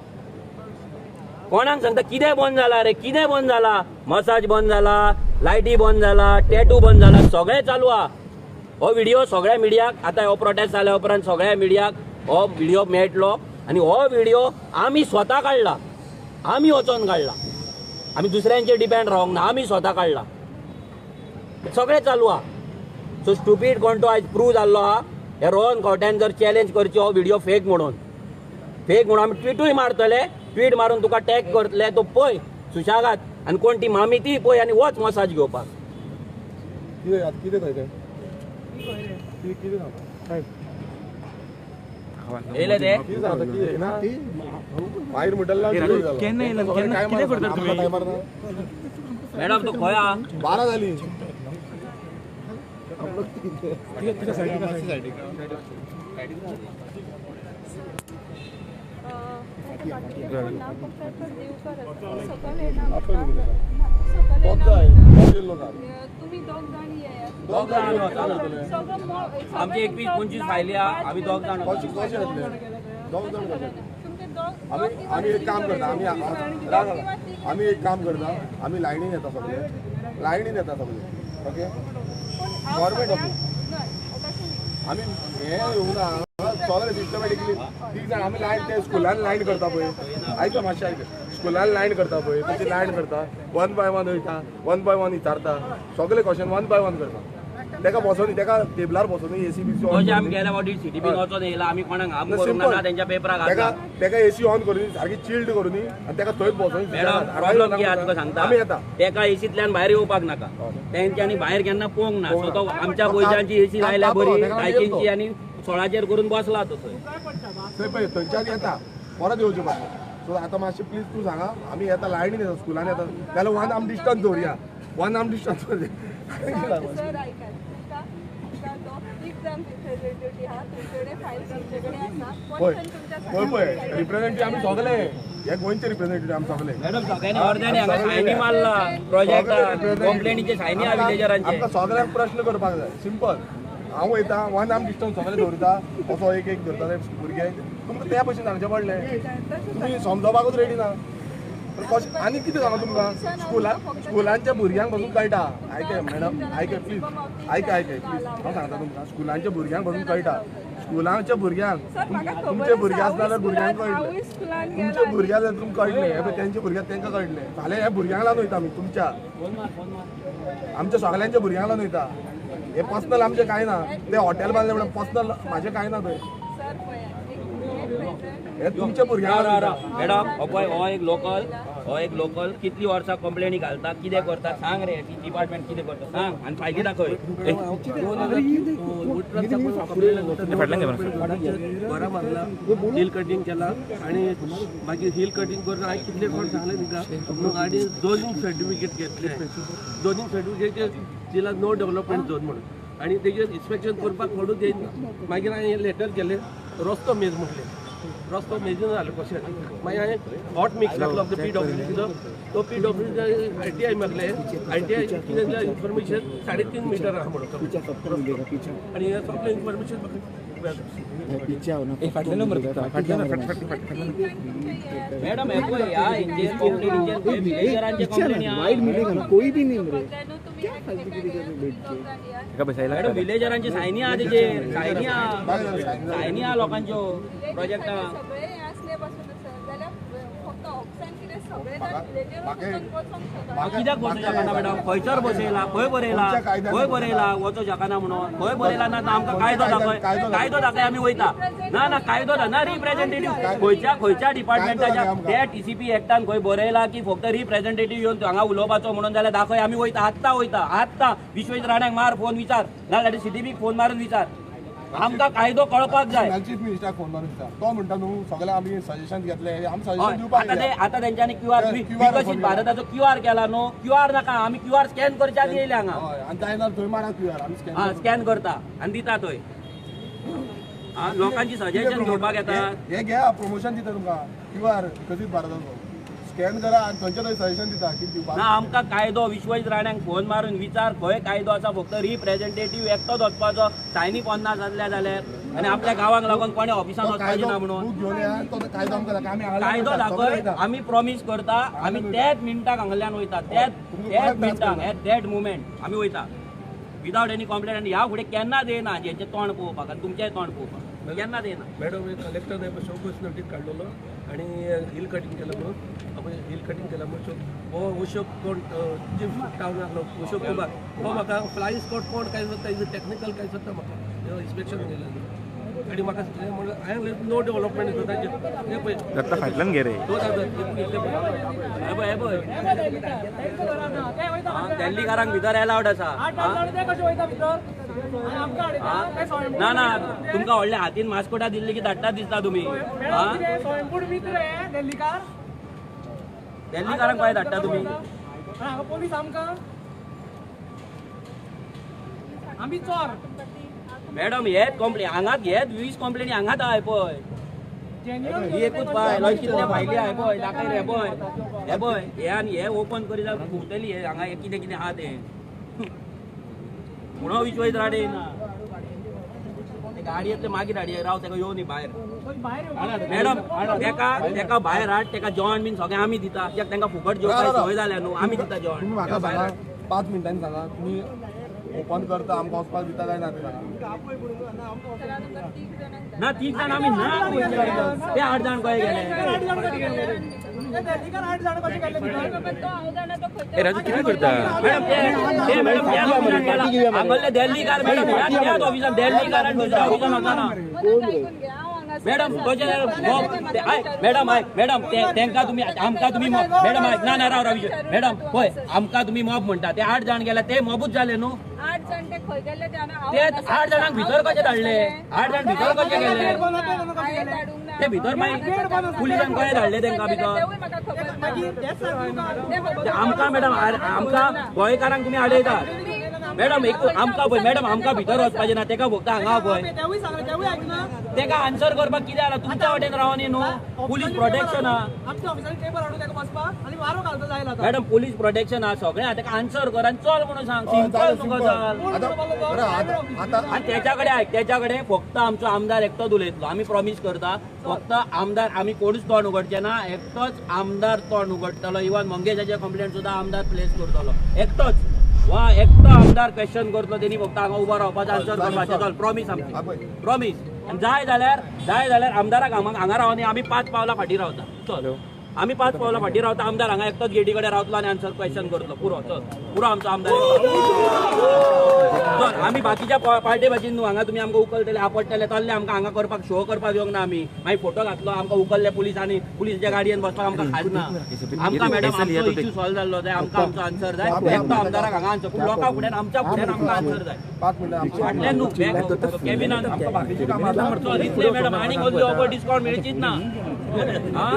कोणाक सांगता कितें बंद जाला रे, कितें बंद जाला? मसाज बंद जाला, लायटी बंद जाला, टॅटू बंद जाला, सगळें चालू आहा. हो व्हिडिओ सगळ्या मिडियाक आतां हो प्रोटेस्ट जाल्या उपरांत सगळ्या मिडियाक हो व्हिडिओ मेळटलो. आनी हो व्हिडिओ आमी स्वता काडला, आमी वचोन काडला. आमी दुसऱ्यांचेर डिपेंड रावंक ना, आमी स्वता काडला. सगळें चालू आहा. सो स्टुपीड कोण तो आयज प्रूव जाल्लो आहा. हे रोहन खंवट्यान जर चॅलेंज करची हो व्हिडिओ फेक म्हणून आमी ट्विटूय मारतले. ट्वीट मारून तुका टॅग करतले. तो पळय सुशागात. आनी कोण ती मामी ती पळय आनी वच मसाज घेवपाक. कितें खंय येयले ते भायर म्हणटला मॅडम तो खंय आहा? 12 जाली. आमची 21-25 फायली आहा. आमी दोग जाण आम्ही एक काम करता, आम्ही एक काम करता, आम्ही लायनीन येता सगळे, लायनीन येता सगळे. ओके गव्हर्मेंट ऑफिस आम्ही हे येऊ ना सगळे सिस्टमॅटिकली ठीक आहे. आम्ही लायन ते स्कुलान लायन करता पळय, आयका मातशें आयक, स्कुलान लायन करता पळय तशी लायन करता. 1 by 1 वयता, 1 by 1 विचारता, सगळे क्वेश्चन 1 by 1 करता. तेका बसोनी तेका टेबलार बसोनी एसी बीसी आमी केल्या फावटी सिटी बीन वचोन येयला. आमी कोणाक हाम करूंक ना तेंच्या पेपराक घातला. तेका एसी ऑन करून सारकी चिल्ड करून आनी तेका थंयच बसोनी प्रॉब्लम कितें तुका सांगता. आमी येता. तेका एसींतल्यान भायर येवपाक नाका, तेंच्यांनी भायर केन्ना पळोवंक ना. सो तो आमच्या पयशांची एसी लायल्या बरी लायटींची आनी 16चेर करून बसला तो थंय पळय थंयच्यान येता परत येवचें पडटा. सो आतां मातशें प्लीज तूं सांगा. आमी येता लायनीन येता, स्कुलान येता जाल्यार 1 आर्म डिस्टन्स दवरया. 1 आर्म डिस्टन्स तुमचा तो एक्झाम रिप्रेझेंटेटिव्ह हा तुमच्याकडे फाईल तुमच्याकडे असा होय पण तुमच्या होय होय रिप्रेझेंटेटिव्ह आम्ही सगळे हे गोंयचे रिप्रेझेंटेटिव्ह आम्ही सगळे मॅडम सगळ्यांनी अर्ध्याने हांगा सायनी मारला प्रोजेक्ट कंप्लेनीचे सायनी हा विलेजरांचे आमकां सगळ्यांक प्रश्न करपाक जाय सिंपल हांव वयता 1 आर्म डिस्टन्स सगळे दवरता असो एक धरता ते भुरगे तुमकां त्या भशेन सांगचें पडलें तुमी समजोपाकूच रेडी ना आनी कितें सांगू तुमकां स्कुलांच्या भुरग्यांक पासून कळटा आयकय मॅडम आयकय प्लीज आयकय प्लीज हांव सांगता तुमकां स्कुलांच्या भुरग्यांक पासून कळटा स्कुलांच्या भुरग्यांक तुमचे भुरगे आसता जाल्यार भुरग्यांक कळटलें तुमचे भुरगे जाल्यार तुमकां कळटलें हे पळय तेंचे भुरग्यांक तेंकां कळटलें फाल्यां ह्या भुरग्यांक लागून वयता आमी तुमच्या आमच्या सगळ्यांच्या भुरग्यांक लागून वयता हे पर्सनल आमचें कांय ना ते हॉटेल बांदले म्हणून पर्सनल म्हाजें कांय ना थंय हे तुमच्या भुरग्यांक लागून वयता. मॅडम हो एक लोकल कितली वर्सां कंप्लेनी घालता कितें करता सांग रे डिपार्टमेंट कितें करता सांग आनी फायली दाखय बरा मारला हिल कटिंग केला आणि मागीर हिल कटिंग करून हांवें कितले फावट सांगलें तिका आनी झोनींग सर्टिफिकेट घेतले झोनींग सर्टिफिकेट तिला नो डेव्हलपमेंट झोन म्हणून आणि तेजेर इन्स्पेक्शन करपाक पडून देईन मागीर हांवें हे लेटर केलें रस्तो मेज म्हटलें रस्तो मेजून जालो कशें मागीर हांवें हॉट मिक्स घातलो PWCचो तो PWC ITI मागले ITI कितें इन्फॉर्मेशन 3.5 मीटर आहा म्हणून आणि हे सगळें इन्फॉर्मेशन मॅडम हे पळय ह्या इंजिन कंप्लेनीचे विलेजरांचे कंप्लेनी मॅडम विलेजरांची सायनी आहा तेजेर सायनी आहा लोकांच्यो प्रोजेक्टा सगळे असले पासून जाल्यार फक्त ऑप्शन कितें सगळे जाण विलेजर कित्याक बसू शकना मॅडम खंयसर बसयला खंय बरयला वचो शकना म्हणून खंय बरयला ना आमकां कायदो दाखय आमी वयता ना कायदो ना रिप्रेझेंटेटिव्ह खंयच्या डिपार्टमेंटाच्या त्या TCP एक्टान खंय बरयला की फक्त रिप्रेझेंटेटिव्ह येवन हांगा उलोवपाचो म्हणून जाल्यार दाखय आमी वयता आत्ता विश्वेश राणाक मार फोन विचार नाजाल्यार CDBक फोन मारून विचार आमकां कायदो कळपाक जाय चीफ मिनिस्टराक फोन मारून विचार तो म्हणटा न्हू सगळे आमी सजेशन घेतले आमी सजेशन दिवपाक आता तेंच्यांनी QR विकसीत भारताचो QR केला न्हू QR नाका आमी QR स्कॅन करच्या येयले हांगा आनी जायना थंय मारा QR आमी स्कॅन स्कॅन करता आनी दिता थंय लोकांची सजेशन घेवपाक येता हे घ्या प्रमोशन दिता तुमकां QR विकसीत भारताचो स्कॅन करा आनी थंयच्या थंय सजेशन दिता कितें दिवपाक ना आमकां कायदो विश्वेश राणांक फोन मारून विचार खंय कायदो आसा फक्त रिप्रेझेंटेटिव्ह एकटोच वचपाचो सायनी 50 जाल्ल्या जाल्यार आनी आपल्या गांवांक लागून कोणें ऑफिसान वचपाचें ना म्हणून घेवन या तो कायदो आमकां दाखय आमी कायदो दाखय आमी प्रॉमिस करता आमी त्याच मिनटाक हांगल्यान वयता त्याच मिनटाक एट दॅट मुमेंट आमी वयता विदावट एनी कंप्लेंट आनी ह्या फुडें केन्ना देना जेंचें तोंड पळोवपाक आनी तुमचेंय तोंड पळोवपाक केन्ना देना मॅडम कलेक्टर शोकस नोटीस काडलेलो आणि हिल कटिंग केलं म्हणून आपण हिल कटिंग केला म्हणून हो अशोक कोण चीफ टावन आसलो अशोक कुमार हो म्हाका फ्लायंग स्कॉट कोण काय जाता इज टेक्निकल काय जाता म्हाका इन्स्पेक्शन केलें आणि म्हाका म्हणून हांवें नो डेव्हलपमेंट करता हे पळय दत्ता फाटल्यान घे रे दिल्लीकारांक भितर एलावड आसा ना तुमकां व्हडले हातीन मास्कोटा दिल्ली की धाडटा दिसता तुमी दिल्लीकारांक काय धाडटा तुमी पोलीस आम्ही चोर मॅडम हेच कंप्लेन हांगाच हेच 20 कंप्लेनी हांगाच आहाय पळय ही एकूच फायल हय कितले फायली आहाय पळय दाखय रे हे पळय हे आनी हे ओपन करी जाल्यार फुटली हे हांगा कितें आहा तें म्हणून विश्वेश राणे ना गाडी येतले मागीर हाडी राव तेका येवनी भायर मॅडम तेका भायर हाड तेका जेवण बीन सगळें आमी दिता कित्याक तेंका फुकट जेवपाक संवय जाल्या न्हू आमी दिता जेवण तुम्ही म्हाका सांगा 5 मिनटांनी सांगा तुम्ही ओपन करता आमकां वचपाक दिता काय ना ते सांगा ना 3 जाण आमी ना ते 8 जाण खंय गेले राजू कितें करता हांगले दिल्लीकार मॅडम त्याच ऑफिसान दिल्लीकारान दुसऱ्या ऑफिसान वचना मॅडम मॅडम तेंका तुम्ही आमकां तुम्ही मॅडम ना राव विजय मॅडम पळय आमकां तुम्ही मॉब म्हणटा ते 8 जाण गेले ते मॉबूच जाले न्हू 8 जाण ते खंय गेले ते 8 जाणांक भितर कशे धाडले 8 जाण भितर कशे गेले ते भितर मागीर पुलिसान कशे धाडले तेंकां भितर आमकां मॅडम आमकां गोंयकारांक तुम्ही आडयता मॅडम एक आमकां पळय मॅडम आमकां भितर वचपाचें ना तेका फक्त हांगा पळय तेवूय सांगले तेवूय ऐकना तेका आन्सर करपाक कितें जाला तुमच्या वाटेन रावनी न्हू पुलीस प्रोटेक्शन आहा आमच्या ऑफिसांनी टेबल हाडून तेका बसपाक आनी वारो घालता जायला आता मॅडम पुलीस प्रोटेक्शन आहा सगळें आहा तेका आन्सर कर आनी चल म्हणून सांग सिंपल न्हू गजाल आता आणि त्याच्याकडे फक्त आमचो आमदार एकटोच उलयतलो आमी प्रॉमिस करता फक्त आमदार आमी कोणूच तोंड उगडचे ना एकटोच आमदार तोंड उगडटलो इवन मंगेशाचे कंप्लेंट सुद्धा आमदार प्लेस करतलो एकटोच वा एकटो आमदार क्वेश्चन करतलो तेणी फक्त हांगा उबो रावपाचो आन्सर करपाचें चल प्रॉमिस आमची प्रॉमिस आनी जाय जाल्यार आमदाराक हांगा रावनी आमी 5 पावलां फाटीं रावता चल आमी 5 पावलां फाटीं रावता आमदार हांगा एकटोच गेटी कडेन रावतलो आनी आन्सर क्वेश्चन करतलो पुरो आमचो आमदार चल आमी बाकीच्या पार्टी भाशेन न्हू हांगा तुमी आमकां उकलतले आपडटले तल्ले आमकां हांगा करपाक शो करपाक येवंक ना आमी मागीर फोटो घातलो आमकां उकल्ले पुलिसांनी पुलिसाच्या गाडयेन बसपाक आमकां खाज ना आमकां मॅडम आमचो इश्यू सॉल्व जाल्लो जाय आमकां आमचो आन्सर जाय एकटो आमदाराक हांगा आन्सर पूण लोकां फुड्यान आमच्या फुड्यान आमकां आन्सर जाय 5 मिनिटां फाटल्यान न्हू कॅबिनान आमकां बाकीची कामां चल इतले मॅडम आनी कसली ऑफर डिस्काउंट मेळचीच ना हा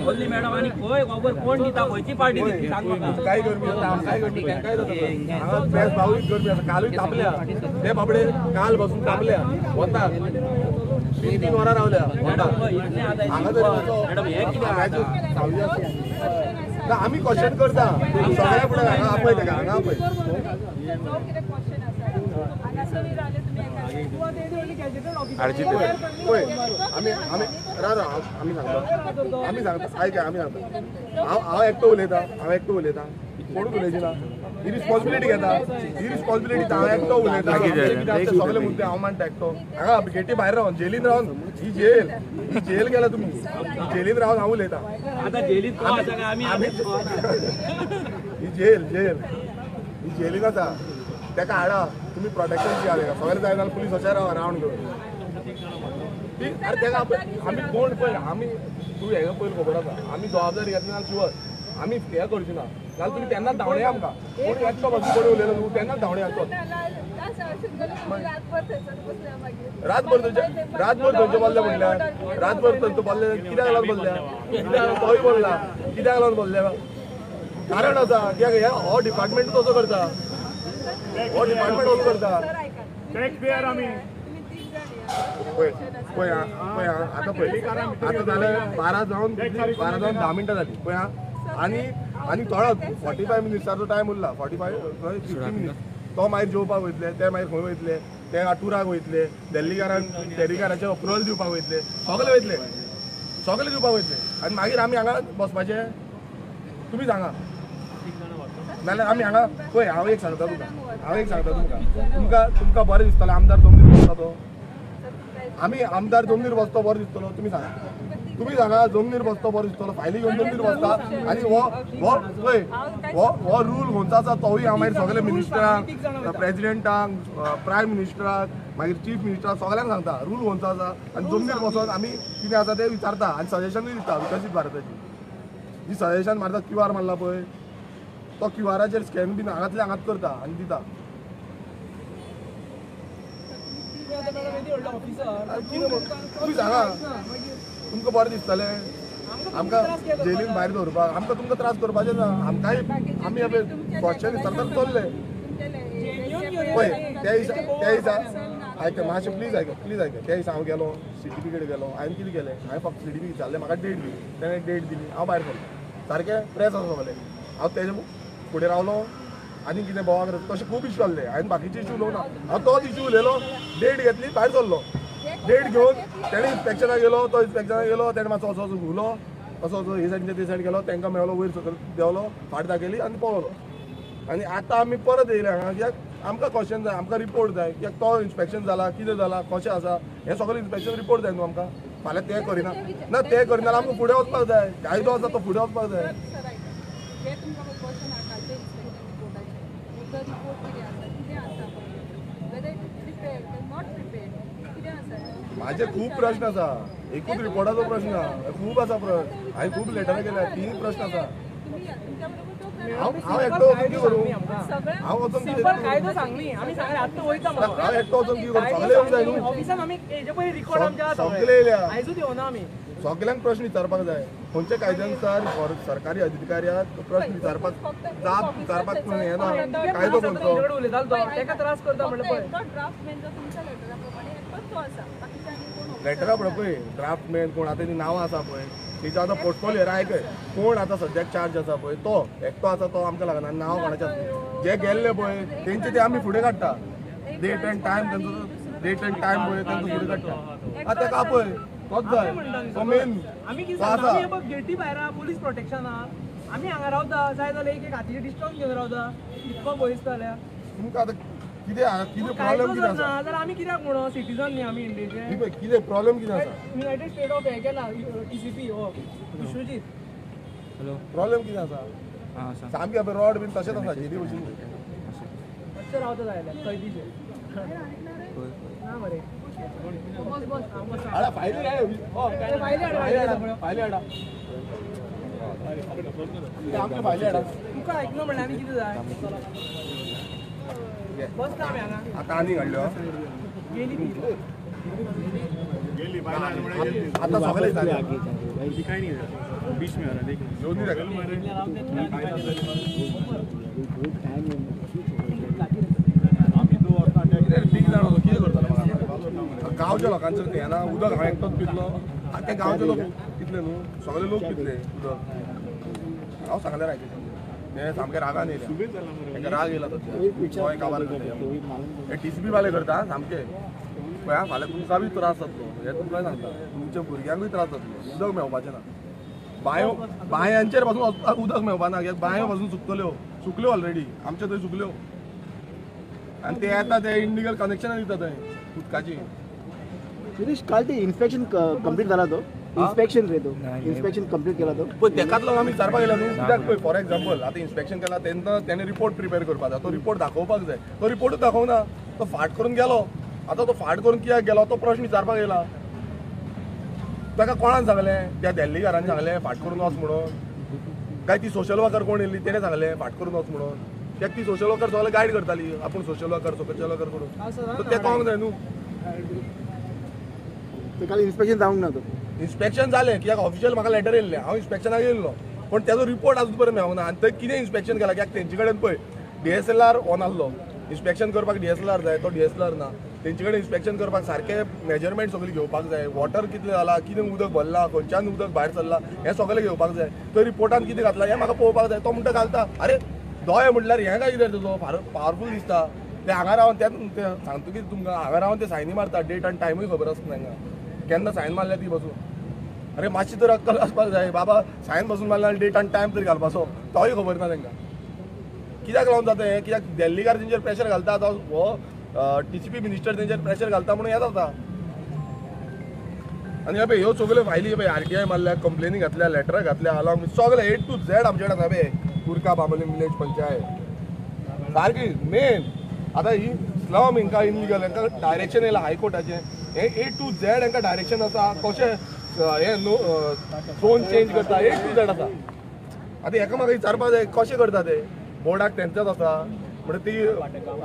कसली मॅडम आनी खंय ऑफर कोण दिता खंयची पार्टी दिता सांग म्हाका काय गर्मी जाता काय गर्मी काय जाता हांगा प्रेस भावूच गर्मी आसा कालूय तापल्या ते बाबडे काल बसून तापल्या वतात 3 वरां रावल्या वतात हांगा तरी मॅडम हे कितें आहा ना आमी क्वेश्चन करता सगळ्या फुडें हांगा आपय तेका हांगा आपय जो कितें क्वेश्चन आसा हांगासर रावले तुमी पळय आमी आमी आमी सांगता आयक आमी सांगता हांव एकटो उलयता कोणूच उलयची ना ही रिस्पॉन्सिबिलिटी घेता ही रिस्पॉन्सिबिलिटी हांव एकटो उलयता सगळे मुद्दे हांव मांडटा एकटो हांगा गेटी भायर रावन जेलीन रावन ही जेल गेला तुमी जेलीन रावन हांव उलयता आता जेलीत कोण आसा काय आमी ही जेलीन आसा तेका हाडा तुमी प्रोटेक्शन दिया तेका सगळे जाय जाल्यार पुलीस अशें रावंड घेवन अरे तेका आमी कोण पळय आमी तूं हेका पयलीं खबर आसा आमी जबाबदारी घेतली ना शुअर आमी हें करची ना जाल्यार तुमी तेन्नाच धांवणे आमकां कोण एकटो बसून कोणी उलयलो न्हू तेन्नाच धांवणे आमचो रातभर थंयचे बोल्ले म्हणल्यार रातभर थंयचो बोल्ले कित्याक लागून बोल्ल्या कित्याक तोय बोल्ला कित्याक लागून बोल्ले कारण आसा कित्याक हे हो डिपार्टमेंट तसो करता हो डिपार्टमेंट असो करता पळय आतां जाले 12 जावन 10 मिनटां जाली पळय आनी थोडो 45 मिनिट्साचो टायम उरला 50 मिनिट्स तो मागीर जेवपाक वयतले ते मागीर खंय वयतले ते टुराक वयतले देल्लीकारांचे अप्रुवल दिवपाक वयतले सगळे दिवपाक वयतले आनी मागीर आमी हांगा बसपाचे तुमी सांगा नाल्यार आमी हांगा पळय हांव एक सांगता तुमकां तुमकां बरें दिसतलें आमदार जमनीर बसता तो आमी आमदार जमनीर बसतो बरो दिसतलो तुमी सांगा जमनीर बसतो बरो दिसतलो फायली घेवन जमनीर बसता आनी हो रूल खंयचो आसा तोवूय हांव मागीर सगळे मिनिस्टरांक प्रेजिडेंटांक प्रायम मिनिस्टराक मागीर चीफ मिनिस्टराक सगळ्यांक सांगता रूल खंयचो आसा आनी जमनीर बसोन आमी कितें आसा तें विचारता आनी सजेशनूय दिता विकसीत भारताची जी सजेशन मारता QR मारला पळय तो QRाचेर स्कॅन बीन हांगातले हांगात करता आनी दिता तुमी सांगा तुमकां बरें दिसतलें आमकां जेलीन भायर दवरपाक आमकां तुमकां त्रास करपाचें ना आमकांय आमी क्वेश्चन विचारता चल्ले पळय त्या दिसा आयक मातशें प्लीज आयक त्या दिसा हांव गेलो CDP कडेन गेलो हांवें कितें केलें हांवें फक्त CDP विचारलें म्हाका डेट दी तेणें डेट दिली हांव भायर सरलो सारकें प्रेस आसा सगळें हांव तेजे फुडें रावलो आनी कितें बोवाक तशें खूब इश्यू आसले हांवें बाकीचे इश्यू उलोवना हांव तोच इश्यू उलयलो डेट घेतली भायर सरलो डेट घेवन तेणें इन्स्पेक्शनाक गेलो तेणें मातसो असो घुलो असो हे सायडीन ते सायड गेलो तांकां मेळलो वयर सकयल देंवलो फाट दाखयली आनी पळोवलो आनी आतां आमी परत येयले हांगा कित्याक आमकां क्वेश्चन जाय आमकां रिपोर्ट जाय कित्याक तो इन्स्पेक्शन जाला कितें जाला कशें आसा हें सगळें इन्स्पेक्शन रिपोर्ट जाय न्हू आमकां फाल्यां तें करिना ना तें करिना जाल्यार आमकां फुडें वचपाक जाय कायदो आसा तो फुडें वचपाक जाय माझे खूब प्रश्न आसा एकूच रिपोर्टाचो प्रश्न खूब आसा हांवें खूब लेटरां केल्या 3 प्रश्न आसा हांव एकटो वचून कितें करूं सगळे हांव वचून कितें सिंपल कायदो सांगली आमी सांगले आत्ता वयता हांव एकटो वचून कितें करूं सगळे येवंक जाय न्हू ऑफिसान आमी हेजे पयलीं रिकॉर्ड आमच्या सगळे येयल्या आयजूच येवना आमी सगळ्यांक प्रश्न विचारपाक जाय खंयच्या कायद्यानुसार सरकारी अधिकाऱ्याक प्रश्न विचारपाक जाप विचारपाक हें ना कायदो करतो उलयतालो तो तेका त्रास करता म्हणलं पळय एकटो ड्राफ्ट मेन जो तुमच्या लेटरा प्रमाणे एकटोच तो आसा बाकीच्यांनी कोण लेटरा पळय ड्राफ्ट मॅन कोण आतां ती नांवां आसा पळय तेजो आतां पोर्टफोलियो आयकय कोण आतां सद्याक चार्ज आसा पळय तो एकटो आसा तो आमकां लागना नांव कोणाचें जे गेल्ले पळय तेंचे ते आमी फुडें काडटा डेट एंड टायम तेंचो डेट एंड टायम पळय तेंचो फुडें काडटा आतां तेका पळय तोच जाय तो मेन आमी कितें तो सांगता आसा आमी बघ गेटी भायर पुलीस प्रोटेक्शन आहा आमी हांगा रावता जाय जाल्यार एक हातीचे डिस्टन्स घेवन रावता इतको भंय दिसता जाल्यार तुमकां आतां कितें कायदो प्रॉब्लेम कितें जर आसा ना जाल्यार आमी कित्याक म्हणो सिटीजन न्ही आमी इंडियेचे ही पळय कितें प्रॉब्लेम कितें आसा युनायटेड स्टेट ऑफ हे केला TCP हो विश्वजीत प्रॉब्लेम कितें आसा सामकें पळय रॉड बीन तशेंच आसा जेली भशेन मातशें रावता जाल्यार कैदीचे ना मरे बस बस हांव बस हाडा फायली हाड फायली हाडा ते आमचे फायली हाडा तुका आयकलो म्हणल्यार आनी कितें जाय बस ना आमी हांगा आतां आनी हाडल्यो गेली ती आतां सगळे जाले बीच में आ रहा है येवन दी दाखय कितें जाणो कितें करतालो गांवच्या लोकांचो हें ना उदक हांवें एकटोच पितलो आतां ते गांवचे लोक कितले न्हू सगळे लोक पितले उदक हांव सांगल्यार आयकता हे सामके रागान येयले तांकां राग येयला तो गोंय काबार करता हे TCP वाले करता सामके पळय आं फाल्यां तुमकां बी त्रास जातलो हे तुमकां सांगता तुमच्या भुरग्यांकूय त्रास जातलो उदक मेळपाचें ना बांयांचेर पासून वचपाक उदक मेळपाना कित्याक बांयो पासून सुकल्यो ऑलरेडी आमचे थंय सुकल्यो आनी ते येता ते इंडिगल कनेक्शनां दिता थंय उदकाची शिरीष काल ते इन्स्पेक्शन कंप्लीट झाला तो इन्स्पेक्शन रे तो इन्स्पेक्शन कंप्लीट केला तो पळय तेकाच लागून आमी विचारपाक गेला न्हू कित्याक पळय फॉर एक्झाम्पल आतां इन्स्पेक्शन केला तेन्ना तेणे रिपोर्ट प्रिपेर करपाक जाय तो रिपोर्ट दाखोवपाक जाय तो रिपोर्टूच दाखोवना तो फाट करून गेलो आतां तो फाट करून कित्याक गेलो तो प्रश्न विचारपाक येयला ताका कोणान सांगलें त्या देल्लीकारान सांगलें फाट करून वच म्हणून काय ती सोशल वर्कर कोण येयल्ली तेणें सांगलें फाट करून वच म्हणून कित्याक ती सोशल वर्कर सगळे गायड करताली आपूण सोशल वर्कर करून तर तें कळोंक जाय न्हू ते काल इन्स्पेक्शन जावंक ना तो इन्स्पेक्शन जालें कित्याक ऑफिशियल म्हाका लेटर येयल्लें हांव इन्स्पेक्शनाक येयल्लो पण तेजो रिपोर्ट आजून पर्यंत मेळोंक ना आनी थंय कितें इन्स्पेक्शन केलां कित्याक तेंचे कडेन पळय DSLR ऑन आसलो इन्स्पेक्शन करपाक DSLR जाय तो DSLR ना तेंचे कडेन इन्स्पेक्शन करपाक सारके मेजरमेंट सगळी घेवपाक जाय वॉटर कितलें जाला कितें उदक भरला खंयच्यान उदक भायर सरला हें सगळें घेवपाक जाय तो रिपोर्टान कितें घातला हें म्हाका पळोवपाक जाय तो म्हणटा घालता अरे दोय म्हटल्यार हें काय कितें तुजो पावरफूल दिसता ते हांगा रावन ते सांगता की तुमकां हांगा रावन ते सायनी मारता डेट आनी टायमूय खबर आसता तांकां केन्ना सायन मारल्या ती बसून अरे मातशी तर अक्कल आसपाक जाय बाबा सायन बसून मारल्यार डेट आनी टायम तरी घालपाचो तोय खबर ना तांकां कित्याक लागून जाता हें कित्याक देल्लीकार तेंचेर प्रेशर घालता तो हो TCP मिनिस्टर तेंचेर प्रेशर घालता म्हणून हें जाता आनी हे पळय ह्यो सगल्यो फायली पळय RTI मारल्या कंप्लेनी घातल्या लेटरां घातल्या अलॉंग सगळे A to Z आमचे कडेन आसा पळय कुरका बांबोलीम विलेज पंचायत सारकी मेन आतां ही स्लम हांकां इनलिगल हांकां डायरेक्शन येयलां हायकोर्टाचें हें A to Z हांकां डायरेक्शन आसा कशें हें झोन चेंज करता A to Z आसा आतां हेका म्हाका विचारपाक जाय कशें करता ते बोर्डाक तेंचोच आसा म्हणजे ती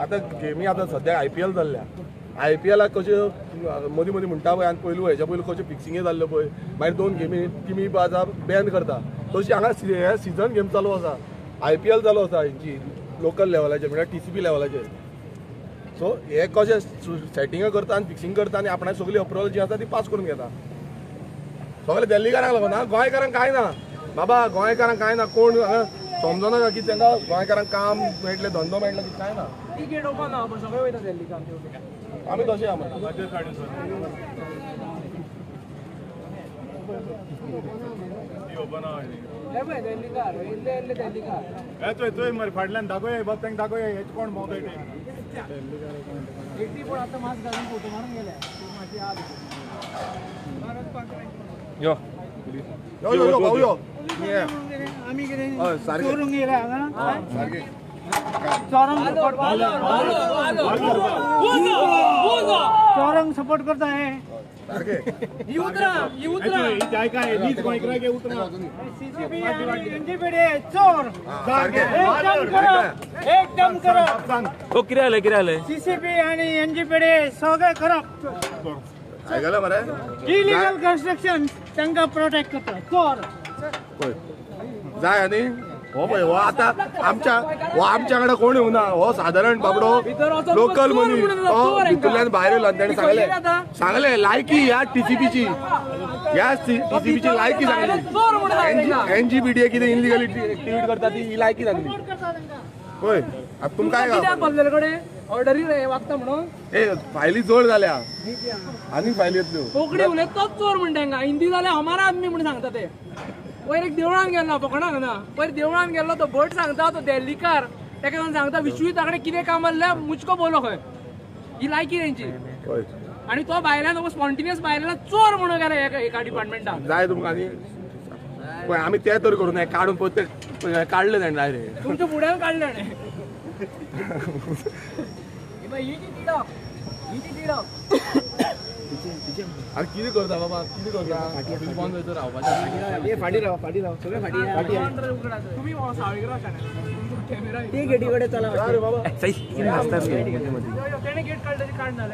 आतां गेमी आतां सद्या IPL जाल्ल्या IPLाक कशें मदीं मदीं म्हणटा पळय आनी पयलू हेच्या पयलू कशें फिक्सिंगे जाल्ल्यो पळय मागीर 2 गेमी टिमी आतां बॅन करता तशी हांगा हे सिजन गेम चालू आसा IPL चालू आसा हेंची लोकल लेवलाचेर म्हणल्यार TCP लेवलाचेर सो हे कशें सेटिंग करता आनी फिक्सिंग करता आनी आपणाक सगळी अप्रुवल जी आसा ती पास करून घेता सगळे देल्लीकारांक लागून ना गोंयकारांक कांय ना बाबा गोंयकारांक कांय ना कोण समजना की तांकां गोंयकारांक काम मेळटलें धंदो मेळटलो की कांय ना ती गेट ओपन आहा पण सगळे वयता दिल्ली काम आमी तशें आहा हे पळय दिल्लीकार इल्ले इल्ले दिल्लीकार तुवें मरे फाटल्यान दाखोय बघ तांकां दाखोय हेच कोण भोंवता गेटी पण आतां मास्क घालून फोटो मारून गेल्या मातशी आहा यो यो यो भाऊ यो आमी कितें हय सारकें चोरूंक गेले हांगा सारकें चोरांक सपोर्ट करता हे सारखे ही उतरा काय काय नीच गोंयकारा गे उतरा सीसीबी आणि एनजीपीडी चोर सारखे एकदम करप हो कितें जालें सीसीबी आणि एनजीपीडी सगळे करप आयकलं मरे इलिगल कन्स्ट्रक्शन तांकां प्रोटेक्ट करता चोर पळय जाय आनी हो पळय हो आतां आमच्या कडे कोण येवना हो साधारण बाबडो लोकल मनीस हो भितरल्यान भायर येयलो आनी ताणें सांगलें लायकी ह्या टीसीपीची ह्या टीसीपीची लायकी सांगली एनजीपीडी कितें इलिगल एक्टिविटी करता ती ही लायकी सांगली पळय आतां तुमकां काय कित्याक बसलेले कडेन ऑर्डरी वागता म्हणून ए फायली जोड जाल्या आनी फायली येतल्यो कोंकणी उलयता तोच चोर म्हण तांकां हिंदी जाल्यार हमारा आदमी म्हणून सांगता ते पयर एक देवळान गेलो पकडा ना पयर देवळान गेलो तो भट सांगता तो दिल्लीकार ताका जावन सांगता विश्वी ताकडे कितें काम आसलें मुचको बोलो खंय ही लायकी तेंची पळय आणि तो भायल्यान स्पॉन्टिनियस भायल्यान चोर म्हणून गेलो एका डिपार्टमेंटाक जाय तुमकां आनी पळय आमी ते तर करूं नये काडून पळय काडले ताणें डायरेक्ट तुमच्या फुड्यान काडले ताणें ही ती तिडक अरे कितें करता बाबा कितें करता बंद थंयसर रावपाचें फाटी राव सगळे फाटी तुम्ही सावळीकर कॅमेरा ते गेटी कडे चला अरे बाबा त्याने गेट काढल्याची काढ नाले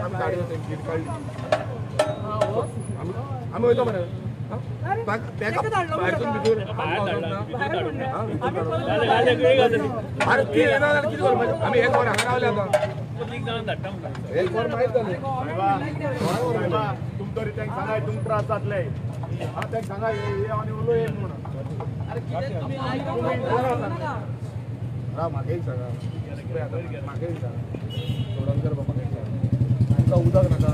आम्ही वयतो मरे अरे ती येना जाल्यार कितें करपाचें आमी एक वर हांगा रावले आतां एक वर माहीत जालें तुमचो रे तांकां सांगाय तुमकां त्रास जातले हा तांकां सांगाय हे आनी उलो ये म्हणून राव म्हाका एक सांगा म्हाका एक सांगा सोडून कर बाबा तुमकां उदक नाका